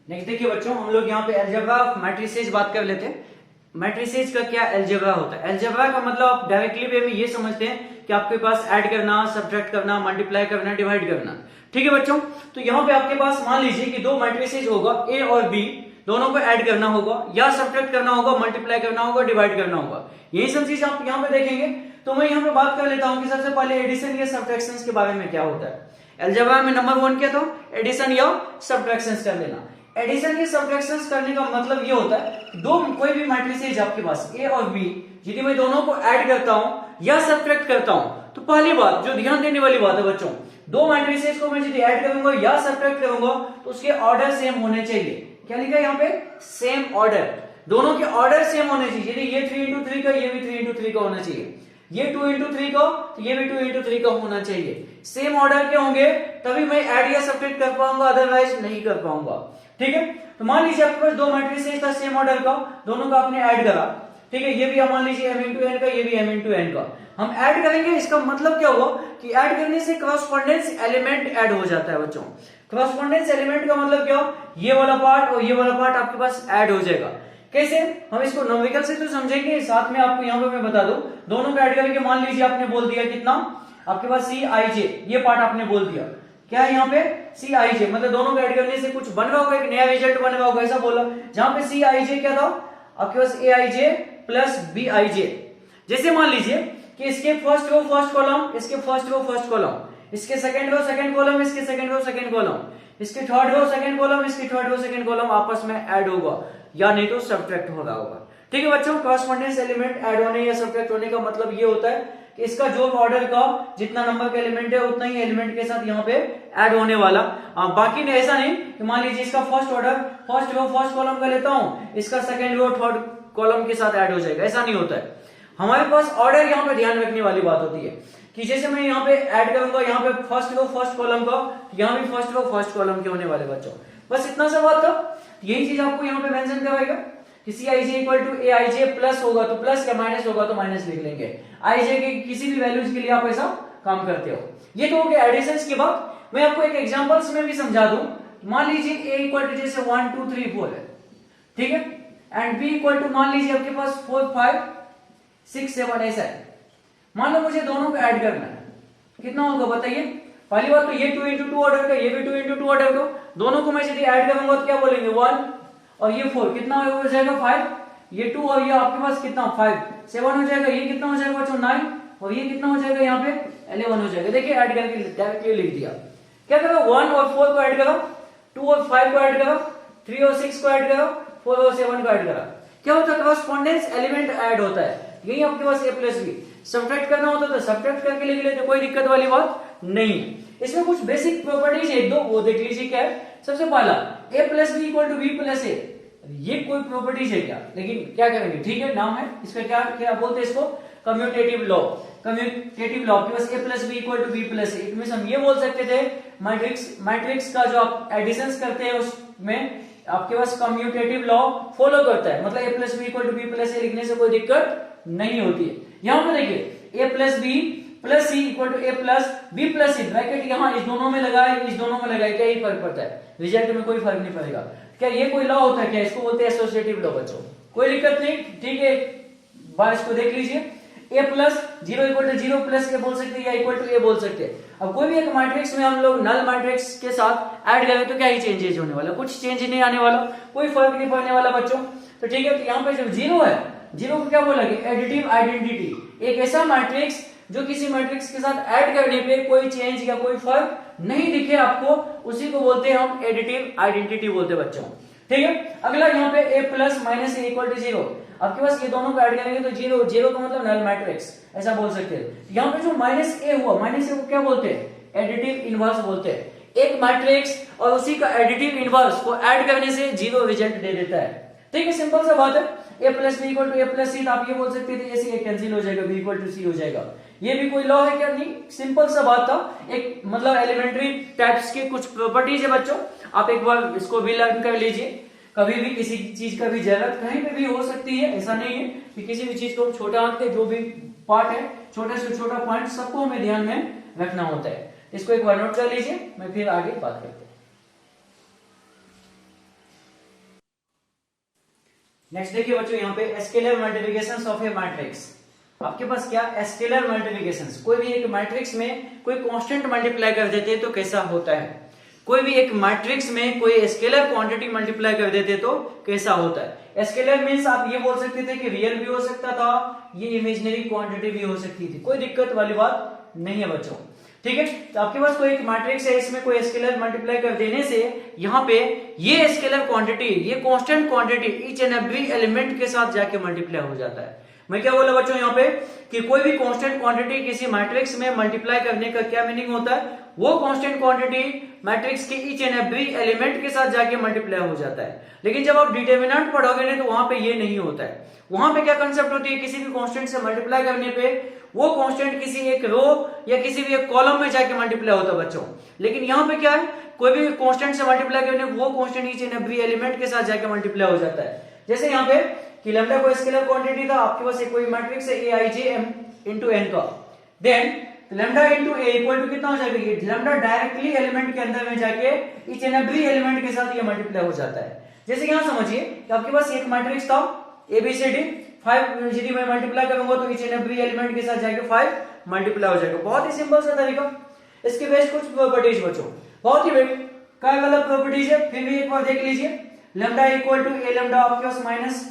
नेक्स्ट देखिए बच्चों, हम लोग यहाँ पे अलजेब्रा ऑफ मैट्रिसेस बात कर लेते हैं। मैट्रिसेस का क्या अलजेब्रा होता है? अलजेब्रा का मतलब आप डायरेक्टली वे में ये समझते हैं कि आपके पास ऐड करना, सब्ट्रैक्ट करना, मल्टीप्लाई करना, डिवाइड करना, ठीक है बच्चों। तो यहाँ पे आपके पास मान लीजिए कि दो मैट्रिसेस होगा ए और बी, दोनों को ऐड करना होगा या सब्ट्रैक्ट करना होगा, मल्टीप्लाई करना होगा, डिवाइड करना होगा। यही सब चीज आप यहाँ पे देखेंगे। तो मैं यहाँ पे बात कर लेता हूँ कि सबसे पहले एडिशन या सब्ट्रैक्शन के बारे में क्या होता है। अलजेब्रा में नंबर 1 क्या था? एडिशन या सब्ट्रैक्शन कर लेना। एडिशन या सब्ट्रैक्शन करने का मतलब ये होता है, दो कोई भी मैट्रिसेस आपके पास ए और बी, यदि मैं दोनों को ऐड करता हूं या सब्ट्रैक्ट करता हूं, तो पहली बात जो ध्यान देने वाली बात है बच्चों, दो मैट्रिसेस को मैं यदि ऐड करूंगा या सब्ट्रैक्ट करूंगा तो उसके ऑर्डर सेम होने चाहिए। क्या लिखा है यहाँ पे? Same order. दोनों के ऑर्डर सेम होने चाहिए। यदि ये 3 into 3 का, ये भी 3 into 3 का होना चाहिए, ये 2 into 3 का, तो ये भी 2 into 3 का होना चाहिए। सेम ऑर्डर के होंगे तभी मैं ऐड या सब्ट्रैक्ट कर पाऊंगा, अदरवाइज नहीं कर पाऊंगा। ठीक है, तो मान लीजिए आपके पास दो मैट्रिसेस था सेम ऑर्डर का, दोनों का आपने ऐड करा। ठीक है, ये भी मान लीजिए m इंटू एन का, ये भी m इंटू एन का, हम ऐड करेंगे। इसका मतलब क्या हुआ कि ऐड करने से क्रॉसपोंडेंस एलिमेंट ऐड हो जाता है बच्चों। क्रॉसपोंडेंस एलिमेंट का मतलब क्या, ये वाला पार्ट और ये वाला पार्ट आपके पास ऐड हो जाएगा। कैसे, हम इसको न्यूमेरिकल से तो समझेंगे, साथ में आपको यहाँ पे मैं बता दूं, दोनों का ऐड करके मान लीजिए आपने बोल दिया कितना, आपके पास सी आई जे, ये पार्ट आपने बोल दिया, क्या है यहाँ पे सी आई जे, मतलब दोनों का ऐड करने से कुछ बन रहा होगा, एक नया रिजल्ट बन रहा होगा, ऐसा बोला। जहां पे सी आई जे क्या था आपके पास, ए I J plus B I जे। जैसे मान लीजिए कि इसके फर्स्ट रो फर्स्ट कॉलम, इसके फर्स्ट रो फर्स्ट कॉलम, इसके सेकंड रो सेकंड कॉलम, इसके सेकंड रो सेकंड कॉलम, इसके थर्ड रो सेकंड कॉलम, इसके थर्ड रो सेकंड कॉलम आपस में ऐड होगा या नहीं तो सब्ट्रैक्ट हो रहा होगा। ठीक है बच्चों, क्रॉसपोंडेंस एलिमेंट ऐड होने या सब्ट्रैक्ट होने का मतलब ये होता है कि इसका जो ऑर्डर का जितना नंबर का एलिमेंट है उतना ही एलिमेंट के साथ यहाँ पे ऐड होने वाला। बाकी नहीं, ऐसा नहीं कि मान लीजिए इसका first order first row first column का लेता हूं, इसका सेकंड रो थर्ड कॉलम के साथ ऐड हो जाएगा, ऐसा नहीं होता है। हमारे पास ऑर्डर यहाँ पे ध्यान रखने वाली बात होती है कि जैसे मैं यहाँ पे ऐड करूंगा, यहाँ पे फर्स्ट रो फर्स्ट कॉलम का, यहाँ भी फर्स्ट रो फर्स्ट कॉलम के होने वाले बच्चों। बस इतना सा बात था, यही चीज आपको यहाँ पे मेंशन करवाएगा कि C I J equal to A I J plus होगा तो प्लस या माइनस होगा तो माइनस लिख लेंगे। आई जे के किसी भी वैल्यूज के लिए आप ऐसा काम करते हो। ये तो हो गया एडिशंस की बात। मैं आपको एक एग्जांपल्स में भी समझा दूं। मान लीजिए a इक्वल टू जैसे 1 2 3 4 है, ठीक है, एंड b इक्वल टू मान लीजिए आपके पास 4 5 6 7 ऐसा है। मान लो मुझे दोनों को ऐड करना है, कितना होगा बताइए। पहली बात तो ये 2 इंटू 2 ऑर्डर का, ये भी 2 इंटू 2 ऑर्डर का, दोनों को मैं यदि ऐड करूंगा तो क्या बोलेंगे 1 और ये 4, कितना हो जाएगा 5, ये 2 और ये आपके पास कितना 5 7 हो जाएगा, ये कितना हो जाएगा बच्चों 9 और ये कितना हो जाएगा यहाँ पे 11 हो जाएगा। देखिए ऐड करके डायरेक्टली लिख दिया। क्या करो 1 और 4 को ऐड करो, 2 और 5 को ऐड करो, 3 और 6 को ऐड करो, 4 और 7 को ऐड करो। क्या होता है, क्रॉसपोंडेंस एलिमेंट ऐड होता है। यही आपके पास a प्लस बी सब्ट्रैक्ट करना होता तो सब्ट्रैक्ट करके लिख लेते, कोई दिक्कत वाली बात नहीं। इसमें कुछ बेसिक प्रॉपर्टीज है दो, वो देख लीजिए क्या है। सबसे पहला a plus B equal to B plus A, ये कोई प्रॉपर्टीज है क्या, लेकिन क्या करेंगे, ठीक है नाम है इसका, क्या क्या बोलते हैं इसको, कम्यूटेटिव लॉ। कम्यूटेटिव लॉ आपके पास a plus B equal to B plus A, इसमें हम ये बोल सकते थे मैट्रिक्स का जो आप एडिशंस करते हैं उसमें आपके पास कम्यूटेटिव लॉ फॉलो करता है, मतलब a plus B equal to B plus A लिखने से कोई दिक्कत नहीं होती है। यहां पर देखिए a plus B plus C equal to A plus B plus C, bracket यहाँ इस दोनों में लगाए इस दोनों में लगाए, क्या ही फर्क पड़ता है, रिजल्ट में कोई फर्क नहीं पड़ेगा। क्या ये कोई लॉ होता है क्या, इसको बोलते हैं एसोसिएटिव लॉ बच्चों, कोई दिक्कत नहीं। ठीक है, बार इसको देख लीजिए, a plus 0 equal to 0 plus A बोल सकते हैं या इक्वल टू ए बोल सकते हैं। अब कोई भी एक मैट्रिक्स में हम लोग नल मैट्रिक्स के साथ ऐड करें तो क्या ही चेंजेस होने वाला, कुछ चेंज नहीं आने वाला, कोई फर्क नहीं पड़ने वाला बच्चों। तो ठीक है, तो यहाँ पे जब 0 है, 0 को क्या बोला, एडिटिव आइडेंटिटी, एक ऐसा मैट्रिक्स जो किसी मैट्रिक्स के साथ ऐड करने पे कोई चेंज या कोई फर्क नहीं दिखे आपको, उसी को बोलते हैं हम एडिटिव आइडेंटिटी बोलते हैं बच्चों। ठीक है, अगला यहाँ पे a plus minus A equal to 0, आपके पास ये दोनों को ऐड करेंगे तो 0 0 का मतलब नल मैट्रिक्स ऐसा बोल सकते हैं। यहाँ पे जो माइनस ए हुआ, माइनस ए को क्या बोलते हैं, एडिटिव इनवर्स बोलते हैं। एक मैट्रिक्स और उसी का एडिटिव इनवर्स को ऐड करने से 0 रिजल्ट दे देता है। ठीक है, सिंपल सा बात है। a plus B equal to A plus C, आप ये बोल सकते थे ए सी कैंसिल हो जाएगा, b इक्वल टू सी हो जाएगा। ये भी कोई लॉ है क्या, नहीं, सिंपल सा बात था। एक मतलब एलिमेंट्री टाइप्स के कुछ प्रॉपर्टीज है बच्चों, आप एक बार इसको भी लर्न कर लीजिए। कभी भी किसी चीज का भी जरूरत कहीं पे भी हो सकती है, ऐसा नहीं है कि किसी भी चीज को छोटा आंक के जो भी पार्ट है, छोटे से छोटा पॉइंट सबको हमें ध्यान में रखना होता है। इसको एक बार नोट कर लीजिए, मैं फिर आगे बात करते हैं। नेक्स्ट देखिए बच्चों, यहाँ पे scalar multiplications of A matrix. आपके पास क्या स्केलर मल्टीप्लिकेशंस, कोई भी एक मैट्रिक्स में कोई कांस्टेंट मल्टीप्लाई कर देते तो कैसा होता है, कोई भी एक मैट्रिक्स में कोई स्केलर क्वांटिटी मल्टीप्लाई कर देते तो कैसा होता है। स्केलर मींस आप ये बोल सकते थे कि रियल भी हो सकता था, ये इमेजिनरी क्वांटिटी भी हो सकती थी, कोई दिक्कत वाली बात नहीं है बच्चों। ठीक है, तो आपके पास कोई एक मैट्रिक्स है, इसमें कोई स्केलर मल्टीप्लाई कर देने से यहाँ पे ये स्केलर क्वांटिटी, ये constant quantity each and every element के साथ जाके मल्टीप्लाई हो जाता है। मैं क्या बोला बच्चों यहाँ पे कि कोई भी कांस्टेंट क्वांटिटी किसी मैट्रिक्स में मल्टीप्लाई करने का क्या मीनिंग होता है, वो कांस्टेंट क्वांटिटी मैट्रिक्स के ईच एंड एवरी एलिमेंट के साथ जाके मल्टीप्लाई हो जाता है। लेकिन जब आप डिटर्मिनेंट पढ़ोगे नहीं तो वहां पे ये नहीं होता है। वहां पे क्या कंसेप्ट होती है, किसी भी कांस्टेंट से मल्टीप्लाई करने पे वो कांस्टेंट किसी एक रो या किसी भी एक कॉलम में जाके मल्टीप्लाई होता है बच्चों। लेकिन यहाँ पे क्या है, कोई भी कांस्टेंट से मल्टीप्लाई करने वो constant each and every element के साथ जाके मल्टीप्लाई हो जाता है। जैसे यहाँ पे कि लैम्डा को स्केलर क्वांटिटी था, आपके पास एक कोई मैट्रिक्स है aij into n का, then lambda into A equal to कितना हो जाएगा, ये लैम्डा डायरेक्टली एलिमेंट के अंदर में जाके ईच एंड एवरी एलिमेंट के साथ ये मल्टीप्लाई हो जाता है। जैसे यहां समझिए कि आपके पास एक मैट्रिक्स था एबीसीडी, 5 यदि मैं मल्टीप्लाई करूंगा तो ईच एंड एवरी एलिमेंट के साथ जाके 5 मल्टीप्लाई हो जाएगा। बहुत ही सिंपल सा तरीका। इसके बेस कुछ प्रॉपर्टीज बच्चों, बहुत ही क्या गलत प्रॉपर्टीज है फिर भी एक बार देख लीजिए। Lambda equal to A lambda आपके पास माइनस